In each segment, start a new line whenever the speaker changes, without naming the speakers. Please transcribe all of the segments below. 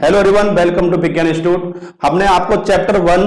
Hello everyone, welcome to विज्ञान institute. हमने आपको चैप्टर 1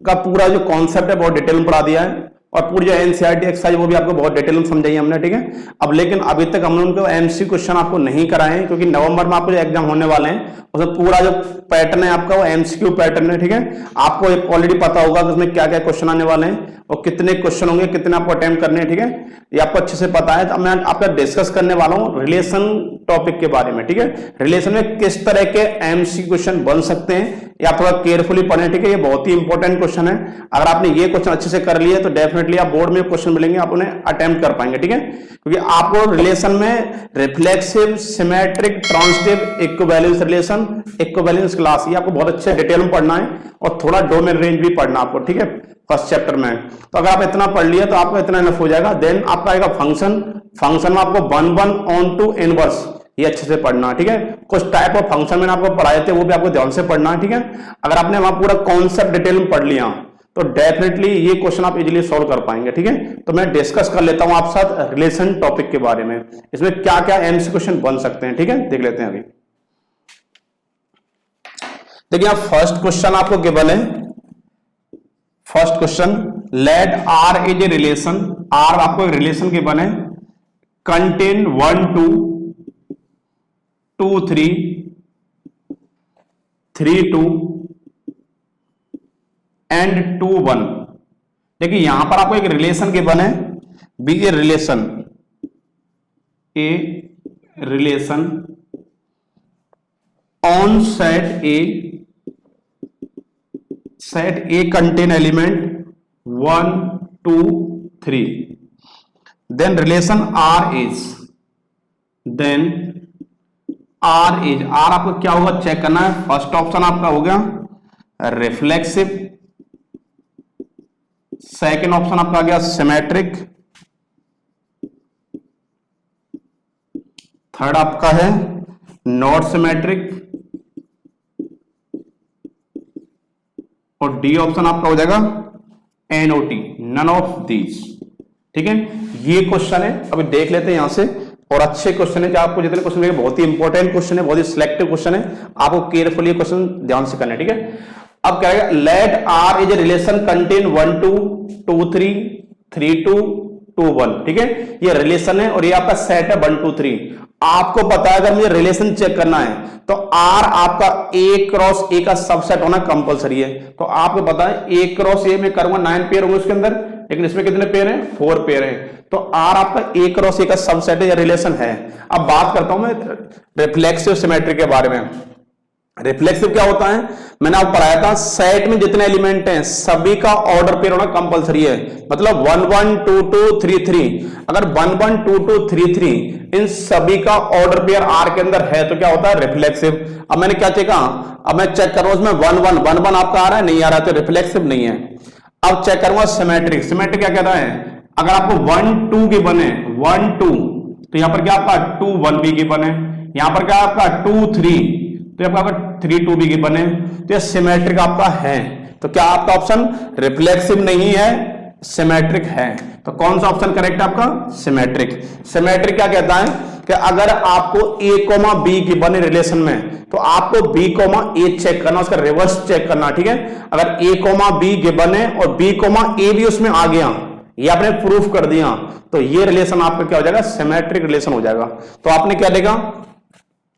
का पूरा जो कॉन्सेप्ट है बहुत डिटेल में पढ़ा दिया है और पूरी जो एनसीईआरटी एक्सरसाइज वो भी आपको बहुत डिटेल में समझाई हमने, ठीक है। अब लेकिन अभी तक हमने उनको एमसीक्यू क्वेश्चन आपको नहीं कराए हैं क्योंकि नवंबर में आपको जो एग्जाम होने वाले हैं उसमें पूरा जो पैटर्न है आपका वो एमसीक्यू पैटर्न है, ठीक है। आपको ऑलरेडी पता होगा कि उसमें क्या क्या क्वेश्चन आने वाले हैं और कितने क्वेश्चन होंगे, कितने आपको अटेम्प्ट करने हैं, ठीक है। ये आपको अच्छे से पता है। तो मैं आपका डिस्कस करने वाला हूँ रिलेशन टॉपिक के बारे में, ठीक है। रिलेशन में किस तरह के एमसीक्यू क्वेश्चन बन सकते हैं ये आप थोड़ा केयरफुली पढ़ें, ठीक है। ये बहुत ही इंपॉर्टेंट क्वेश्चन है। अगर आपने ये क्वेश्चन अच्छे से कर लिए तो डेफिनेटली आप बोर्ड में क्वेश्चन मिलेंगे, आप उन्हें अटेम्प्ट कर पाएंगे, ठीक है। क्योंकि आपको रिलेशन में reflexive, symmetric, transitive, equivalence relation, equivalence class, ये आपको बहुत अच्छे डिटेल में पढ़ना है और थोड़ा डोमेन रेंज भी पढ़ना आपको, ठीक है, फर्स्ट चैप्टर में। तो अगर आप इतना पढ़ लिया तो आपको इतना इनफ हो जाएगा। देन आपका आएगा फंक्शन। फंक्शन में आपको 1 on to इनवर्स, ये अच्छे से पढ़ना, ठीक है। कुछ टाइप ऑफ फंक्शन मैंने आपको पढ़ाए थे वो भी आपको ध्यान से पढ़ना है, ठीक है। अगर आपने वहां पूरा कॉन्सेप्ट डिटेल में पढ़ लिया तो डेफिनेटली ये क्वेश्चन आप इजीली सॉल्व कर पाएंगे, ठीक है। तो मैं डिस्कस कर लेता हूं आप साथ रिलेशन टॉपिक के बारे में, इसमें क्या क्या एमसीक्यू क्वेश्चन बन सकते हैं, ठीक है। देख लेते हैं अभी। देखिए आप फर्स्ट क्वेश्चन आपको गिवन है। First question, let R is a relation. R आपको एक रिलेशन गिवन है, कंटेन 1 2 2 3 3 2 एंड 2 1। देखिए यहां पर आपको एक रिलेशन गिवन है, be a relation, on set A contain element 1 2 3। Then relation R is, R आपको क्या होगा चेक करना है। फर्स्ट ऑप्शन आपका हो गया रिफ्लेक्सिव, सेकेंड ऑप्शन आपका आ गया सिमेट्रिक, थर्ड आपका है नॉट सिमेट्रिक और डी ऑप्शन आपका हो जाएगा एनओटी, नन ऑफ दीज, ठीक है। ये क्वेश्चन है, अभी देख लेते हैं यहां से। और अच्छे क्वेश्चन है, आपको जितने क्वेश्चन मिलेंगे बहुत ही इंपॉर्टेंट क्वेश्चन है, बहुत ही सिलेक्टिव क्वेश्चन है, आपको केयरफुली क्वेश्चन ध्यान से करना है, ठीक है। अब क्या है, let R is a relation contain 1 2 2 3 3 2 2 1, ठीक है। ये रिलेशन है और ये आपका सेट है 1 2 3। आपको पता है अगर मुझे रिलेशन चेक करना है तो आर आपका ए क्रॉस ए का सबसेट होना कंपलसरी है। तो आपको पता है ए क्रॉस ए में करूंगा 9 पेयर होंगे उसके अंदर, लेकिन इसमें कितने पेयर हैं, 4 पेयर हैं। तो आर आपका ए क्रॉस ए का सबसेट है या रिलेशन है। अब बात करता हूं मैं रिफ्लेक्सिव सिमेट्री के बारे में। रिफ्लेक्सिव क्या होता है, मैंने आपको पढ़ाया था, सेट में जितने एलिमेंट हैं सभी का ऑर्डर पेयर होना कंपलसरी है। मतलब 1 1 2 2 3 3, अगर 1 1 2 2 3 3 इन सभी का ऑर्डर पेयर आर के अंदर है तो क्या होता है रिफ्लेक्सिव। अब मैंने क्या चेक, अब मैं चेक कर रहा हूं उसमें 1 1 1 1 आपका आ रहा है, नहीं आ रहा है तो रिफ्लेक्सिव नहीं है। अब चेक करूंगा सिमेट्रिक। सिमेट्रिक क्या कहता है, अगर आपको 1 2 के बने 1 2 तो यहां पर क्या आपका 2 1 भी के बने, यहां पर क्या आपका 2 3 तो आपका 3 2 भी के बने, तो ये सिमेट्रिक आपका है। तो क्या आपका ऑप्शन रिफ्लेक्सिव नहीं है, सिमेट्रिक है। तो कौन सा ऑप्शन करेक्ट है आपका, सिमेट्रिक। सिमेट्रिक क्या कहता है कि अगर आपको a, b की बने रिलेशन में तो आपको b, a चेक करना, उसका रिवर्स चेक करना, ठीक है। अगर a, b के बने और b, a भी उसमें आ गया, ये आपने प्रूफ कर दिया, तो ये रिलेशन आपका क्या हो जाएगा, सिमेट्रिक रिलेशन हो जाएगा। तो आपने क्या देगा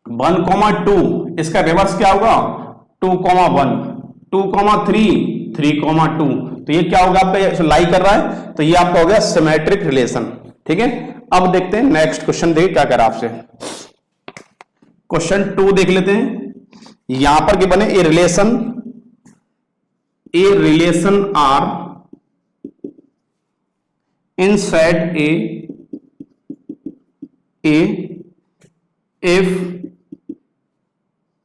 1 2, इसका रिवर्स क्या होगा 2 1, 2 3 3 2, तो ये क्या होगा आपका लाई कर रहा है, तो ये आपका हो गया सिमेट्रिक रिलेशन, ठीक है। अब देखते हैं नेक्स्ट क्वेश्चन, देखिए क्या कह रहा है आपसे। क्वेश्चन 2 देख लेते हैं। यहां पर क्या बने, a relation R in set A if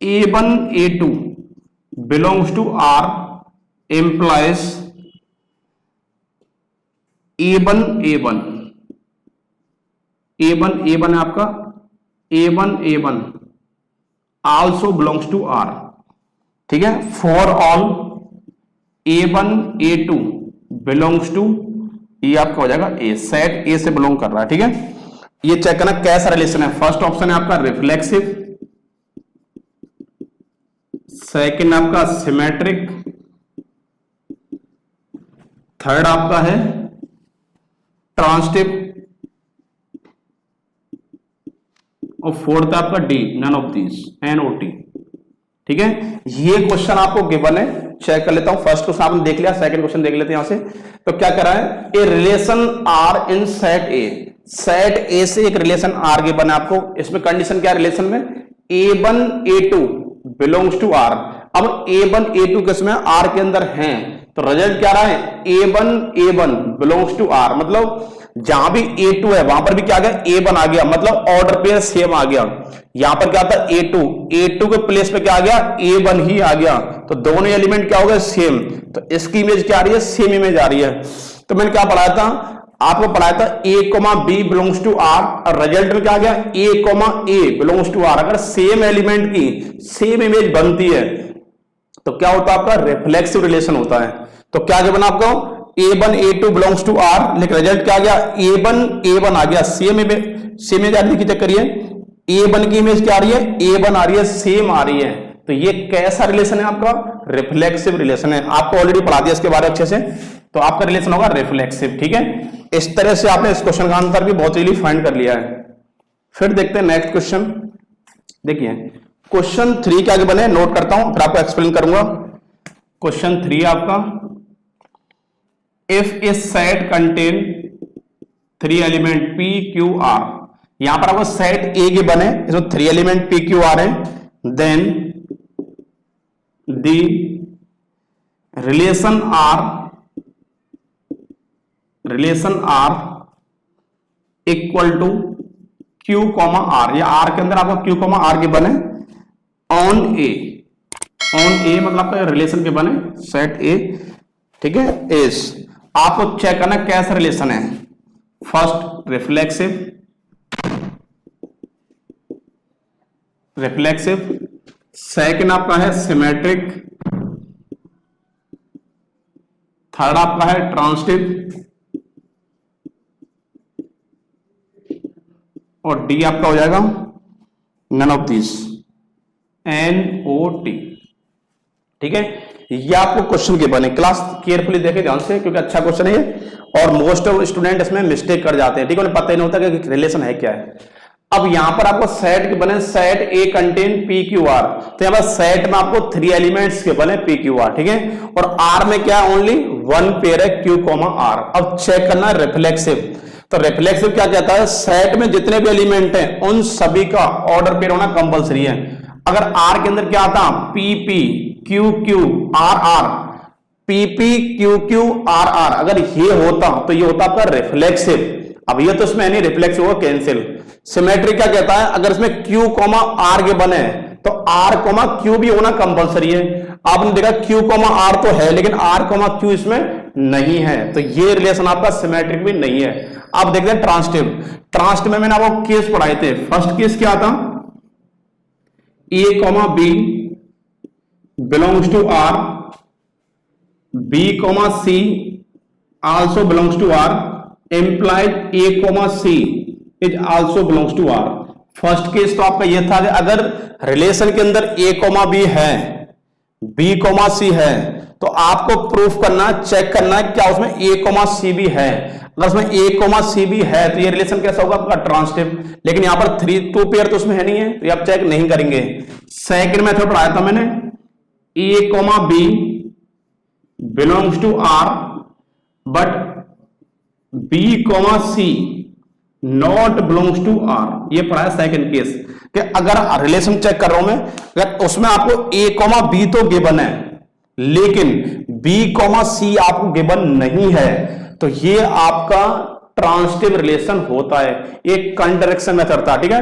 a1 a2 belongs to R implies a1 है आपका, a1 also belongs to R, ठीक है। for all a1 a2 belongs to, ये आपका हो जाएगा ए, सेट ए से बिलोंग कर रहा है, ठीक है। ये चेक करना कैसा रिलेशन है। फर्स्ट ऑप्शन है आपका रिफ्लेक्सिव, सेकंड आपका सिमेट्रिक, थर्ड आपका है ट्रांसिटिव, और फोर्थ आपका D, none of these, NOT। ठीक है, ये क्वेश्चन आपको गिवन है, चेक कर लेता हूं। फर्स्ट क्वेश्चन आपने देख लिया, सेकंड क्वेश्चन देख लेते हैं यहां से। तो क्या करा है, a relation R in set A, set A से एक रिलेशन आर गिवन है आपको। इसमें कंडीशन क्या है रिलेशन में, A1 A2 belongs to are. अब A1 A2 किसमें, आर के अंदर हैं, तो रिजल्ट क्या रहा है, A1 A1 belongs to are, मतलब जहां भी A2 है वहां पर भी क्या आ गया, A1 आ गया, मतलब ऑर्डर पेयर सेम आ गया। यहां पर क्या था, A2 के प्लेस पे क्या आ गया, A1 ही आ गया, तो दोनों एलिमेंट क्या हो गए, सेम। तो इसकी इमेज क्या आ रही है, सेम इमेज आ रही है। तो मैंने क्या पढ़ाया था आपको, पढ़ाया था A, B belongs to R, और रिजल्ट में क्या आ गया, A, बिलोंग्स टू आर। अगर सेम एलिमेंट की सेम इमेज बनती है तो क्या होता है, आपका रिफ्लेक्सिव रिलेशन होता है। तो क्या जो बना आपको, A1 A2 belongs to R, लेकिन रिजल्ट क्या आ गया, A1 आ गया, सेम इमेज आ रही है। चेक करिए, A1 की इमेज क्या आ रही है, A1 आ रही है, सेम आ रही है। तो ये कैसा रिलेशन है आपका, रिफ्लेक्सिव रिलेशन है। आपको ऑलरेडी पढ़ा दिया इसके बारे में अच्छे से, तो आपका रिलेशन होगा रिफ्लेक्सिव। ठीक है, इस तरह से आपने इस क्वेश्चन का आंसर भी बहुत इजीली फाइंड कर लिया है। फिर देखते हैं नेक्स्ट क्वेश्चन। देखिए क्वेश्चन 3 के आगे बने, नोट करता हूं फिर आपको एक्सप्लेन करूंगा। क्वेश्चन 3 आपका, if A set contain 3 element P Q R, यहां पर आपको सेट ए के बने, इसमें 3 एलिमेंट P Q R है, then the relation R equal to Q, R, या R के अंदर आपका Q, R के बने ऑन ए मतलब आपका रिलेशन के बने सेट ए। ठीक है, इज आपको चेक करना कैसा रिलेशन है। फर्स्ट रिफ्लेक्सिव, सेकंड आपका है सिमेट्रिक, थर्ड आपका है ट्रांसिटिव, और डी आपका हो जाएगा नन ऑफ दिस, NOT। ठीक है, ये आपको क्वेश्चन के बने, क्लास केयरफुली देखे ध्यान से, क्योंकि अच्छा क्वेश्चन है ये, और मोस्ट ऑफ स्टूडेंट इसमें मिस्टेक कर जाते हैं। ठीक है, उन्हें पता ही नहीं होता कि रिलेशन है क्या है। अब यहां पर आपको सेट के बने, set A contain P Q R, तो यहां पर सेट में आपको 3 एलिमेंट्स के बने P Q R। ठीक है, और R में क्या, ओनली 1 पेयर है Q, R। अब चेक करना रिफ्लेक्सिव, तो रिफ्लेक्सिव क्या कहता है, सेट में जितने भी एलिमेंट हैं उन सभी का ऑर्डर पेयर होना कंपलसरी है। अगर R के अंदर क्या आता, PP Q R, PP Q R, अगर ये होता तो ये होता आपका रिफ्लेक्सिव। अब ये तो इसमें नहीं, रिफ्लेक्सिव होगा कैंसिल। सिमेट्रिक क्या कहता है, अगर इसमें Q, R के बने तो R, Q भी होना कंपलसरी है। आपने देखा Q, R तो है, लेकिन R, Q इसमें नहीं है, तो ये रिलेशन आपका सिमेट्रिक भी नहीं है। आप देखते हैं ट्रांसिटिव में मैंने आपको केस पढ़ाए थे। फर्स्ट केस क्या था, A, B belongs to R, B, C also belongs to R, implied A, C is also belongs to R। First case तो आपका यह था कि अगर रिलेशन के अंदर A, B है, B, C है, तो आपको प्रूफ करना, चेक करना क्या उसमें A, C भी है। अगर उसमें A, C भी है तो ये रिलेशन कैसा होगा आपका ट्रांसिटिव। लेकिन यहां पर 2 पेयर तो उसमें है नहीं है, तो ये आप चेक नहीं करेंगे। सेकंड मेथड पढ़ाया था मैंने, A, B belongs to R but B, C not belongs to R। ये पढ़ा है सेकंड केस, कि अगर रिलेशन चेक कर रहा हूं मैं, अगर उसमें आपको A, B तो गिवन है, लेकिन B, C आपको गिवन नहीं है, तो ये आपका ट्रांसिटिव रिलेशन होता है। ये कंट्रडिक्शन मेथड था। ठीक है,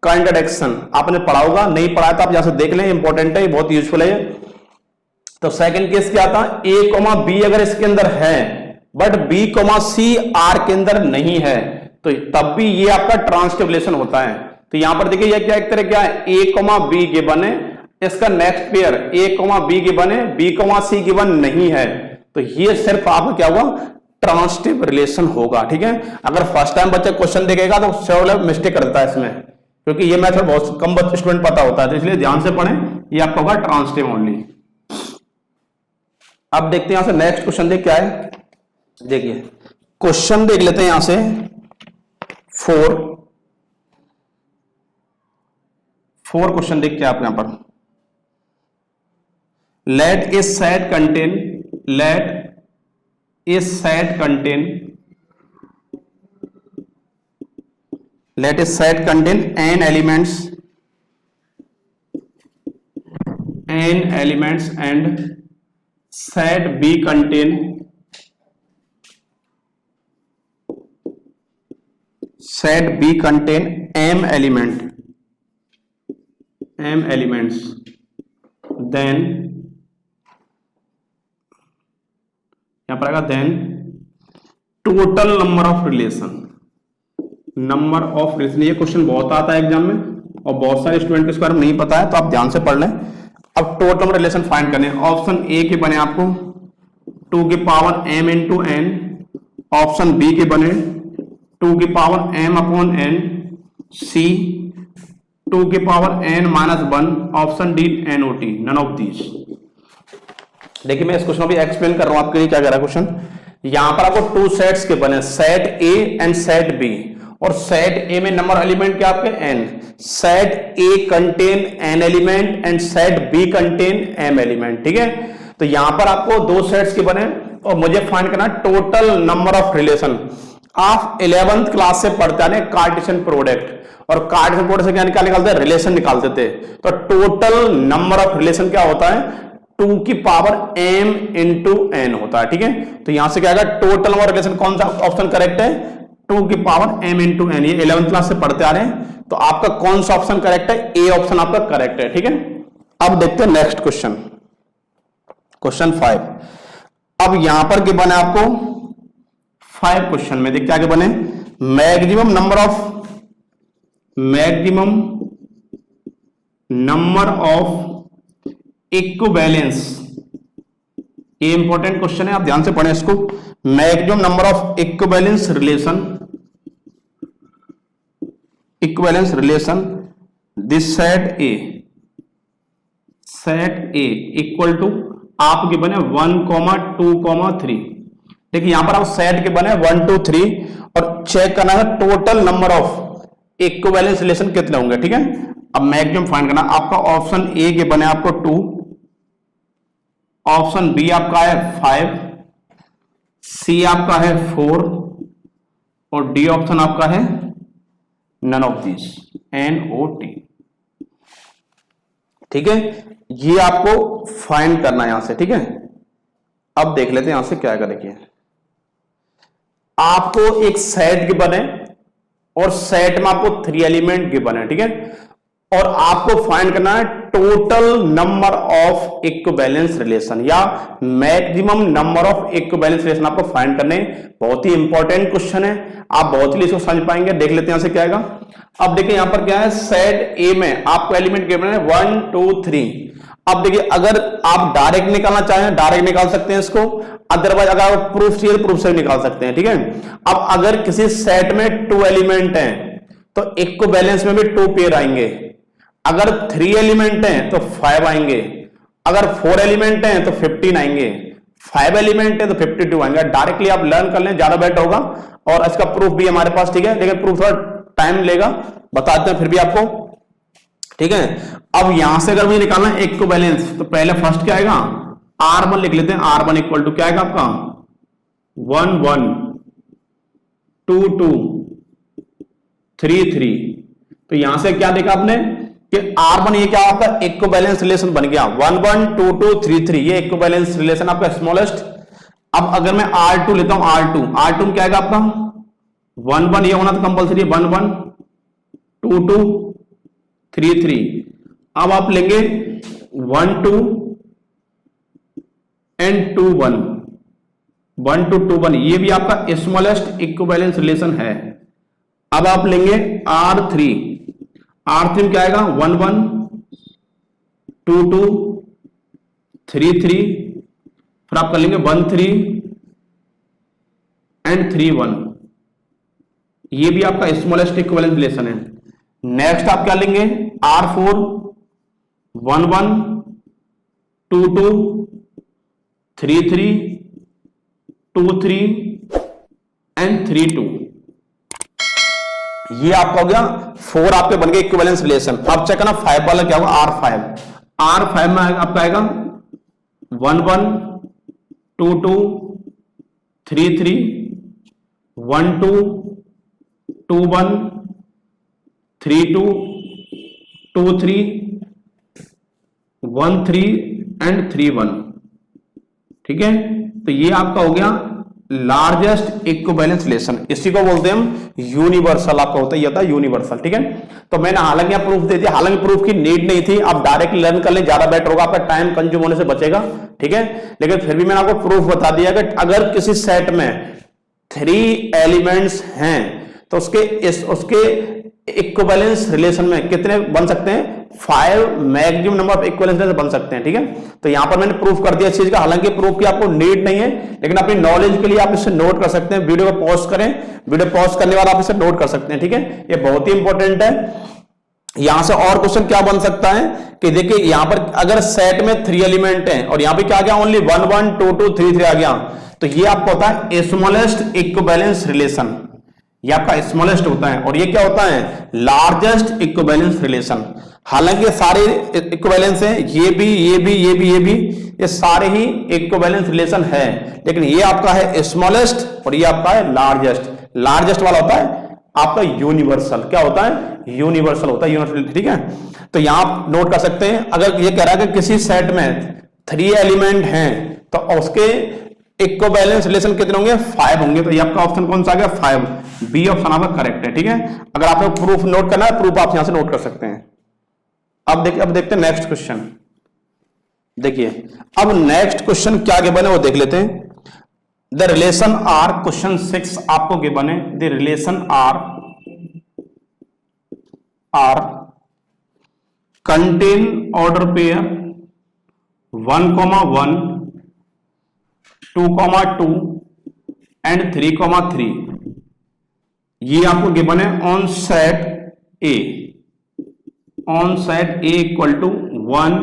कंट्रडिक्शन आपने पढ़ा होगा, नहीं पढ़ा तो आप यहां से देख लें, इंपॉर्टेंट है, बहुत यूजफुल है। तो सेकंड केस क्या था, A, B अगर इसके अंदर है बट B, C R के अंदर नहीं है, तो तब भी ये आपका ट्रांसिटिव रिलेशन होता है। तो यहां पर देखिए ये क्या, एक तरह क्या है, A, B गिवन है, इसका next pair A, B given है, B, C गिवन नहीं है, तो ये सिर्फ आपका क्या होगा, ट्रांसिटिव रिलेशन होगा। ठीक है, अगर फर्स्ट टाइम बच्चा क्वेश्चन देखेगा तो मिस्टेक कर देता है इसमें, क्योंकि ये मेथड बहुत कम स्टूडेंट पता होता है, तो इसलिए ध्यान से पढ़ें, ये आपका होगा ट्रांसटिव ओनली। अब देखते हैं यहां से नेक्स्ट क्वेश्चन देख क्या है। देखिए क्वेश्चन देख लेते हैं यहां से 4 क्वेश्चन देख के आप यहां पर let A set contain n elements and set B contain m elements, then यहां पर आएगा then total number of relation। ये क्वेश्चन बहुत आता है एग्जाम में और बहुत सारे स्टूडेंट को इसके बारे में नहीं पता है, तो आप ध्यान से पढ़ लें। अब टोटल नंबर रिलेशन फाइंड करने, ऑप्शन ए के बने आपको 2 की power m into n, option B के बने 2 की power m upon n, C 2 की power n minus 1, option D NOT, none of these. देखिए मैं इस क्वेश्चन को भी एक्सप्लेन कर रहा हूं आपके लिए क्या कह रहा है क्वेश्चन। यहां पर आपको 2 सेट्स के बने, set A and set B, और सेट ए में नंबर एलिमेंट क्या आपके n, set A contain n element and set B contain m element. ठीक है, तो यहां पर आपको 2 सेट्स के बने और मुझे फाइंड करना टोटल नंबर ऑफ रिलेशन। आप 11th क्लास से पढ़ते हैं कार्टेशियन प्रोडक्ट, और कार्टेशियन प्रोडक्ट से क्या निकालते हैं, रिलेशन निकालते थे। तो टोटल नंबर ऑफ रिलेशन क्या होता है, 2 की पावर m इंटू n होता है। ठीक है, तो यहां से क्या आएगा, टोटल नंबर रिलेशन कौन सा ऑप्शन करेक्ट है, 2 की पावर m इंटू n। ये 11th क्लास से पढ़ते आ रहे हैं, तो आपका कौन सा ऑप्शन करेक्ट है, ए ऑप्शन आपका करेक्ट है। ठीक है, अब देखते हैं नेक्स्ट क्वेश्चन, क्वेश्चन 5। अब यहां पर क्या बने आपको 5 क्वेश्चन में देख क्या आगे बने, मैक्सिमम नंबर ऑफ इक्विवेलेंस। ये इंपॉर्टेंट क्वेश्चन है, आप ध्यान से पढ़ें इसको। Maximum number of equivalence relation this set A equal to आपके बने 1, 2, 3। देखिए यहां पर आप सेट के बने 1, 2, 3 और चेक करना है total number of equivalence relation कितने होंगे। ठीक है, अब मैक्सिमम फाइंड करना, आपका ऑप्शन ए के बने आपको 2, ऑप्शन बी आपका है 5, सी आपका है 4 और डी ऑप्शन आपका है नन ऑफ दिस, NOT। ठीक है, ये आपको फाइंड करना है यहां से। ठीक है, अब देख लेते हैं यहां से क्या आएगा। देखिए आपको एक सेट के बने और सेट में आपको 3 एलिमेंट के बने। ठीक है, और आपको फाइंड करना है total number of equivalence relation या maximum number of equivalence relation आपको फाइंड करने। बहुत ही इंपॉर्टेंट क्वेश्चन है, आप बहुत ही इसको समझ पाएंगे। देख लेते हैं यहां से क्या आएगा। अब देखिए यहां पर क्या है, सेट ए में आपको एलिमेंट के बने 1, 2, 3। अब देखिए अगर आप डायरेक्ट निकालना चाहें डायरेक्ट निकाल सकते हैं इसको, अदरवाइज अगर आप प्रूफ चाहिए तो प्रूफ से निकाल सकते हैं। ठीक है, अब अगर किसी सेट में 2 एलिमेंट हैं तो इक्विवेलेंस में भी 2 पेयर आएंगे। अगर 3 एलिमेंट हैं तो 5 आएंगे, अगर 4 एलिमेंट हैं तो 15 आएंगे, 5 एलिमेंट है तो 52 आएंगे। डायरेक्टली आप लर्न कर लें, ज्यादा बेटर होगा। और इसका प्रूफ भी हमारे पास। ठीक है, लेकिन प्रूफ थोड़ा टाइम लेगा, बताते हैं फिर भी आपको। ठीक है, अब यहां से अगर मुझे निकालना है इक्विवेलेंस तो पहले फर्स्ट क्या आएगा, R1 लिख लेते हैं। R1 इक्वल टू क्या आएगा आपका 1, 1, 2, 2, 3, 3। तो यहां से क्या देखा आपने कि R1 ये क्या आपका इक्विवेलेंस रिलेशन बन गया, 1, 1, 2, 2, 3, 3। ये इक्विवेलेंस रिलेशन आपका स्मॉलेस्ट। अब अगर मैं R2 लेता हूं, R2 में क्या आएगा आपका 1, 1, ये होना तो कंपल्सरी 1, 1, 2, 2, 3, 3। अब आप लेंगे 1, 2 एंड 2, 1, 1, 2, 2, 1। ये भी आपका स्मॉलेस्ट इक्विवेलेंस रिलेशन है। अब आप लेंगे R3 में क्या आएगा 1, 1, 2, 2, 3, 3। फिर आप कर लेंगे 1, 3 एंड 3, 1। ये भी आपका स्मॉलेस्ट इक्विवेलेंस रिलेशन है। नेक्स्ट आप क्या लेंगे R4 1 1 2 2 3 3 2 3 एंड 3 2। ये आपका हो गया 4 आपके बन गए इक्विवेलेंस रिलेशन। अब चेक करना 5 वाला क्या होगा, R5 में आपका आएगा 1 1 2 2 3 3 1 2 2 1 3 2 2 3 1 3 एंड 3 1। ठीक है, तो ये आपका हो गया लार्जेस्ट इक्विवेलेंस रिलेशन। इसी को बोलते हैं हम यूनिवर्सल। आपका होता है, ये होता है यूनिवर्सल। ठीक है, तो मैंने हालांकि यहाँ प्रूफ दे दिया, हालांकि प्रूफ की नीड नहीं थी, आप डायरेक्ट लर्न कर लें, ज्यादा बेटर होगा, आपका टाइम कंज्यूम होने से बचेगा। ठीक है, लेकिन फिर भी मैंने आपको प्रूफ बता दिया कि अगर किसी सेट में 3 एलिमेंट्स हैं तो उसके इक्विवेलेंस रिलेशन में कितने बन सकते हैं, 5 maximum number of equivalence relation बन सकते हैं। ठीक है, तो यहां पर मैंने प्रूफ कर दिया इस चीज का, हालांकि प्रूफ की आपको नीड नहीं है, लेकिन अपनी नॉलेज के लिए आप इसे नोट कर सकते हैं। वीडियो को पॉज करें, वीडियो पॉज करने के बाद आप इसे नोट कर सकते हैं। ठीक है, ये बहुत ही इंपॉर्टेंट है। यहां से और क्वेश्चन क्या बन सकता है कि देखिए यहां पर अगर सेट में 3 एलिमेंट हैं और यहां पे क्या आ गया, ओनली 1 1 2 2 3 3 आ गया, तो ये आपको होता है स्मॉलेस्ट इक्विवेलेंस रिलेशन। ये आपका स्मॉलेस्ट होता है, और ये क्या होता है, लार्जेस्ट इक्विवेलेंस रिलेशन। हालांकि सारे इक्विवेलेंस हैं, ये भी ये भी ये भी ये भी, ये सारे ही इक्विवेलेंस रिलेशन है, लेकिन ये आपका है स्मॉलेस्ट और ये आपका है लार्जेस्ट। लार्जेस्ट वाला होता है आपका यूनिवर्सल। क्या होता है, यूनिवर्सल होता है, यूनिवर्सल। ठीक है, तो यहां आप नोट कर सकते हैं, अगर ये कह रहा है कि किसी सेट में 3 एलिमेंट हैं तो उसके इक्विवेलेंस रिलेशन कितने होंगे, 5 होंगे। तो ये आपका ऑप्शन कौन सा आ गया, 5। बी ऑप्शन आपका करेक्ट है। ठीक है, अगर आपको प्रूफ नोट करना है, प्रूफ आप यहां से नोट कर सकते हैं। अब देखते हैं नेक्स्ट क्वेश्चन। देखिए अब नेक्स्ट क्वेश्चन क्या गिवन है वो देख लेते हैं। द रिलेशन आर, क्वेश्चन 6 आपको गिवन है, the relation R contain order pair 1 1 2 2 and 3 3। ये आपको गिवन है on set A, on set A equal to 1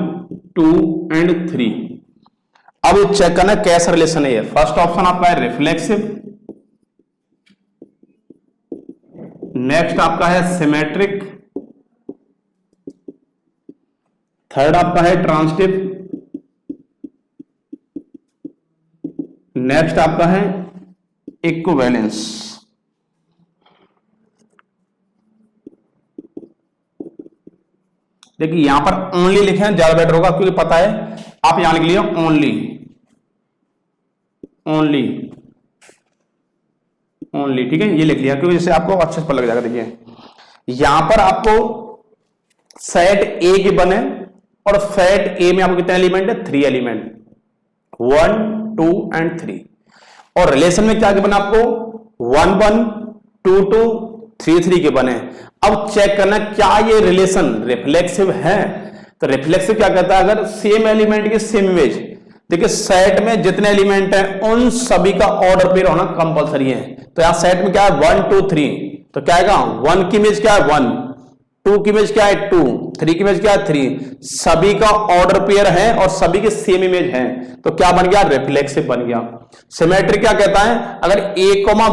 2 and 3। अब चेक करना कैसा रिलेशन है ये। फर्स्ट ऑप्शन आपका है रिफ्लेक्सिव, नेक्स्ट आपका है सिमेट्रिक, थर्ड आपका है ट्रांसिटिव, नेक्स्ट आपका है इक्विवेलेंस। देखिए यहां पर ओनली लिखे हैं, ज्यादा बेटर होगा, क्योंकि पता है आप यहां लिख लिया ओनली, ओनली ओनली। ठीक है, ये लिख लिया क्योंकि इससे आपको अच्छे से पता लग जाएगा। देखिए यहां पर आपको सेट ए की बने, और सेट ए में आपको कितने एलिमेंट है, 3 एलिमेंट, 1 2 एंड 3। और रिलेशन में क्या बना आपको, 1 1 2 2 3 3 के बने। अब चेक करना क्या ये रिलेशन रिफ्लेक्सिव है। तो रिफ्लेक्सिव क्या कहता है, अगर सेम एलिमेंट की सेम इमेज, देखिए सेट में जितने एलिमेंट हैं उन सभी का ऑर्डर पेयर होना कंपलसरी है। तो यहां सेट में क्या है, 1 2 3, तो क्या आएगा, 1 की इमेज क्या है 1, 2 की इमेज क्या है 2, 3 की इमेज क्या है 3, सभी का ऑर्डर पेयर है और सभी के सेम इमेज है, तो क्या बन गया, रिफ्लेक्सिव बन गया। सिमेट्रिक क्या कहता है, अगर a,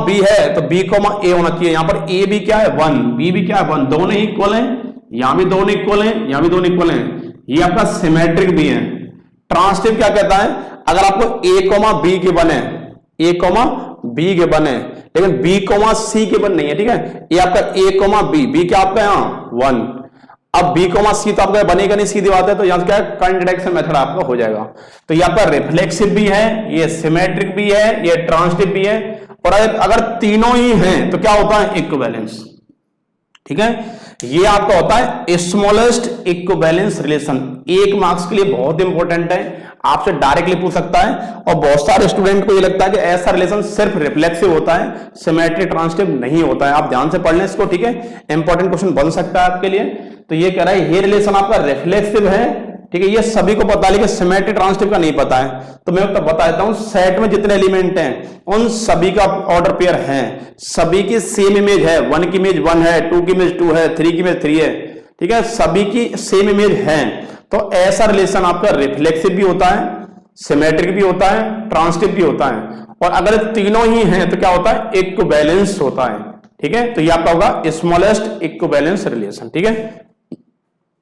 b है तो b, a होना चाहिए। यहां पर a भी क्या है 1, b भी क्या है 1, दोनों ही इक्वल हैं, यहां भी दोनों इक्वल हैं, यहां भी दोनों इक्वल हैं, ये आपका सिमेट्रिक भी है। ट्रांसिटिव क्या कहता है, अगर आपको a, b के बने, a, b के बने, लेकिन b, c के बन नहीं है। ठीक है, ये आपका a, b क्या आपका यहां 1, अब b, c तो आपका बनेगा नहीं, सीधी बात है, तो यहां से क्या है, कंट्राडिक्शन मेथड आपका हो जाएगा। तो ये आपका रिफ्लेक्सिव भी है, ये सिमेट्रिक भी है, ये ट्रांसिटिव भी है, और अगर तीनों ही हैं तो क्या होता है, इक्विवेलेंस। ठीक है, ये आपका होता है स्मॉलेस्ट इक्विवेलेंस रिलेशन। 1 मार्क्स के लिए बहुत इंपॉर्टेंट है, आपसे डायरेक्टली पूछ सकता है, और बहुत सारे स्टूडेंट को ये लगता है कि ऐसा रिलेशन सिर्फ रिफ्लेक्सिव होता है, सिमेट्रिक ट्रांसिटिव नहीं होता है। आप ध्यान से पढ़ लें इसको। ठीक है, इंपॉर्टेंट क्वेश्चन बन सकता है आपके लिए। तो ये कह रहा है ये रिलेशन आपका रिफ्लेक्सिव है। ठीक है, ये सभी को पता, लेकिन सिमेट्रिक ट्रांसिटिव का नहीं पता है, तो मैं तो बता देता हूं। सेट में जितने एलिमेंट हैं उन सभी का ऑर्डर पेयर है, सभी की सेम इमेज है, 1 की इमेज 1 है, 2 की इमेज 2 है, 3 की इमेज 3 है। ठीक है, सभी की सेम इमेज है, तो ऐसा रिलेशन आपका रिफ्लेक्सिव भी होता है, सिमेट्रिक भी होता है, ट्रांसिटिव भी होता है, और अगर तीनों ही हैं तो क्या होता है, इक्विवेलेंस होता है। ठीक है, तो ये आपका होगा स्मॉलेस्ट इक्विवेलेंस रिलेशन। ठीक है,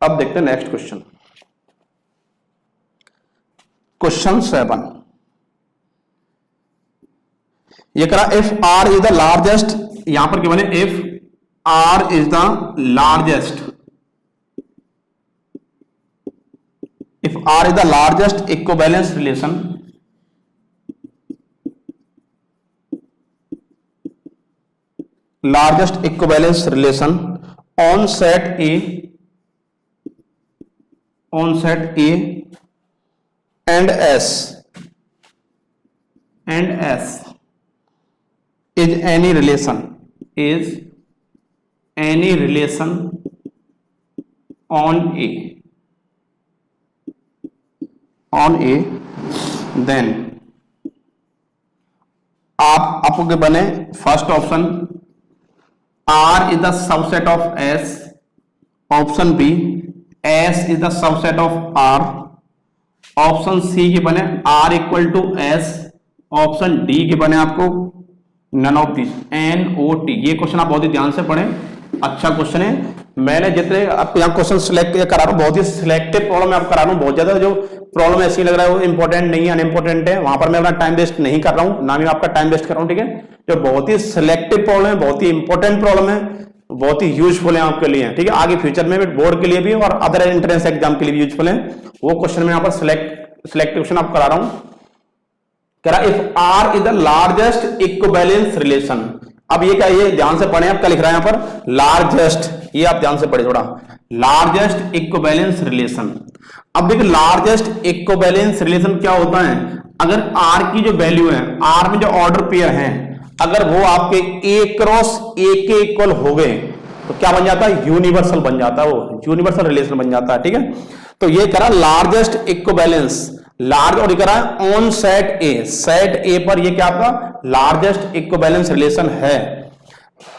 अब देखते हैं नेक्स्ट क्वेश्चन, क्वेश्चन 7। ये करा if R is the largest, यहां पर क्या बने, if R is the largest, if R is the largest equivalence relation, largest equivalence relation on set A and S is any relation on A, then आपको के बने first option R is the subset of S, option B S is the subset of R, option C के बने R equal to S, option D के बने आपको none of this, NOT। ये question आप बहुत ही ध्यान से पढ़ें, अच्छा क्वेश्चन है। मैंने जितने आपको यहाँ क्वेश्चन सिलेक्ट करा रहा हूँ, बहुत ही सिलेक्टिव प्रॉब्लम आप करा रहा हूँ, बहुत ज्यादा जो प्रॉब्लम ऐसी लग रहा है वो इंपॉर्टेंट नहीं है, अनइंपॉर्टेंट है, वहां पर मैं अपना टाइम वेस्ट नहीं कर रहा हूँ, ना मैं आपका टाइम वेस्ट कर रहा हूँ। ठीक है, जो बहुत ही सिलेक्टिव प्रॉब्लम है, बहुत ही इंपॉर्टेंट प्रॉब्लम है, बहुत ही यूजफुल है आपके लिए। ठीक है, आगे फ्यूचर में बोर्ड के लिए भी और अदर एंट्रेंस एग्जाम के लिए भी यूजफुल है। वो क्वेश्चन में यहाँ पर सिलेक्ट क्वेश्चन आप करा रहा हूँ। कह रहा if R is the largest equivalence relation, अब ये क्या, ये ध्यान से पढ़े, आप क्या लिख रहा है यहाँ पर, लार्जेस्ट, ये आप ध्यान से पढ़े थोड़ा, लार्जेस्ट इक्विवेलेंस रिलेशन। अब देखिए लार्जेस्ट इक्विवेलेंस रिलेशन क्या होता है, अगर आर की जो वैल्यू है, आर में जो ऑर्डर पेयर हैं, अगर वो आपके ए क्रॉस ए के इक्वल हो गए तो क्या बन जाता है, यूनिवर्सल बन जाता है, वो यूनिवर्सल रिलेशन बन जाता है। ठीक है, तो ये करा लार्जेस्ट इक्विवेलेंस, लार्ज, और करा on set A, set A पर ये क्या आपका लार्जेस्ट इक्विवेलेंस रिलेशन है।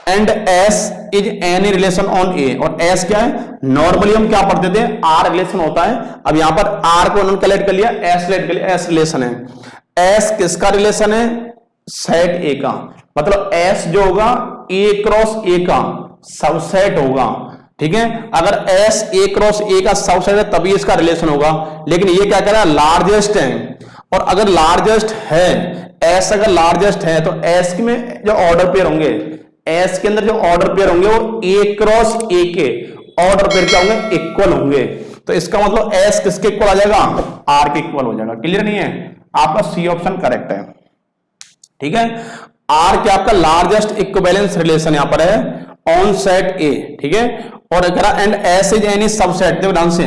And S is any relation on A, और एस क्या है, नॉर्मली हम क्या पढ़ते थे, आर रिलेशन होता है। अब यहां पर आर को उन्होंने कलेक्ट कर लिया, एस रिलेट कर लिया, एस रिलेशन है। एस किसका रिलेशन है, सेट ए का, मतलब एस जो होगा ए क्रॉस ए का सबसेट होगा। ठीक है, अगर एस ए क्रॉस ए का सबसेट है तभी इसका रिलेशन होगा, लेकिन ये क्या कह रहा है, लार्जेस्ट है, और अगर लार्जेस्ट है, एस अगर लार्जेस्ट है तो एस में जो ऑर्डर पेयर होंगे, एस के अंदर जो ऑर्डर पेयर होंगे वो ए क्रॉस ए के ऑर्डर पेयर क्या होंगे, इक्वल होंगे। तो इसका मतलब एस किसके इक्वल आ जाएगा, आर के इक्वल हो जाएगा। क्लियर नहीं है, आपका सी ऑप्शन करेक्ट है। ठीक है, आर क्या आपका लार्जेस्ट इक्विवेलेंस रिलेशन यहां पर है ऑन सेट ए। ठीक है, और and S is any subset, देखो ध्यान से,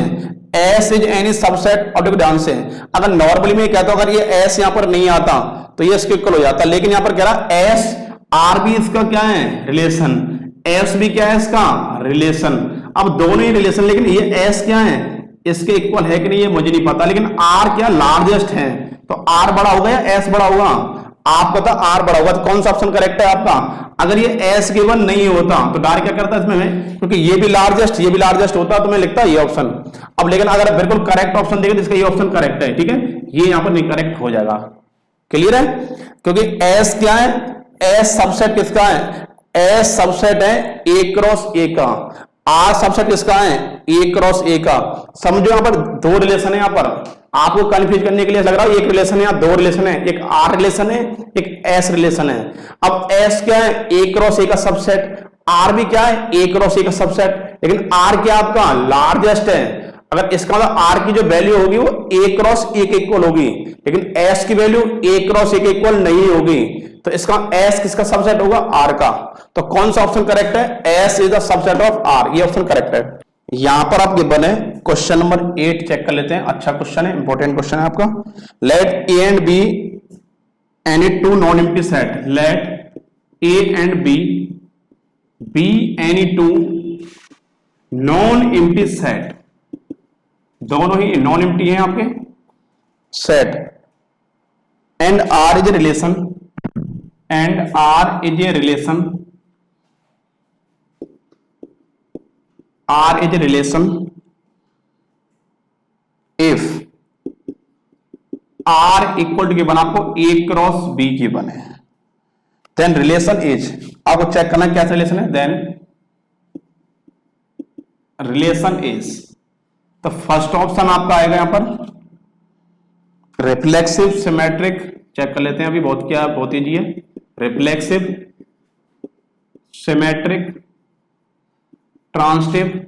एस इज एनी सबसेट, और देखो ध्यान से, अगर नॉर्मली में कहता हूं अगर ये एस यहां पर नहीं आता तो ये इसके इक्वल हो जाता, लेकिन यहां पर कह रहा एस आर भी इसका क्या है, रिलेशन, एस भी क्या है इसका रिलेशन। अब दोनों ही रिलेशन, लेकिन ये एस क्या है, इसके इक्वल है कि नहीं ये मुझे नहीं पता, लेकिन आर क्या लार्जेस्ट है, तो आर बड़ा होगा या एस बड़ा होगा, आपका था आर बड़ा होगा। तो कौन सा ऑप्शन करेक्ट है आपका, अगर ये एस गिवन नहीं होता तो डायरेक्ट क्या करता इसमें मैं, क्योंकि ये भी लार्जेस्ट होता तो मैं लिखता ये ऑप्शन। अब लेकिन अगर बिल्कुल करेक्ट ऑप्शन देखे तो इसका ये ऑप्शन करेक्ट है। ठीक है, ये यहां पर नहीं करेक्ट हो जाएगा। क्लियर है, क्योंकि एस क्या है, एस सबसेट किसका है, एस सबसेट है ए क्रॉस ए का, आर सबसेट किसका है, ए क्रॉस ए का। समझो यहां पर दो रिलेशन है, यहां पर आपको कंफ्यूज करने के लिए लग रहा है एक रिलेशन है या दो रिलेशन है, एक आर रिलेशन है एक एस रिलेशन है। अब एस क्या है, ए क्रॉस ए का सबसेट, आर भी क्या है, ए क्रॉस ए का सबसेट, लेकिन आर क्या आपका लार्जेस्ट है। अगर इसका मतलब आर की जो वैल्यू होगी वो ए क्रॉस ए के इक्वल होगी, लेकिन एस की वैल्यू ए क्रॉस ए के इक्वल नहीं होगी, तो इसका एस किसका सबसेट होगा, आर का। तो कौन सा ऑप्शन करेक्ट है, S is the subset of R, ये ऑप्शन करेक्ट है। यहां पर आप गिवन है क्वेश्चन नंबर 8 चेक कर लेते हैं, अच्छा क्वेश्चन है, इंपॉर्टेंट क्वेश्चन है आपका। Let A and B any two non empty set, let A and B any two non empty set, दोनों ही नॉन एम्प्टी हैं आपके set, and R is a relation, and R is a relation, R is a relation if R equal to given, आपको A cross B given है, then relation is, आपको check करना क्या relation है, then relation is, तो first option आपका आएगा यहां पर रिफ्लेक्सिव सिमेट्रिक, चेक कर लेते हैं अभी, बहुत ईजी है, reflexive symmetric transitive,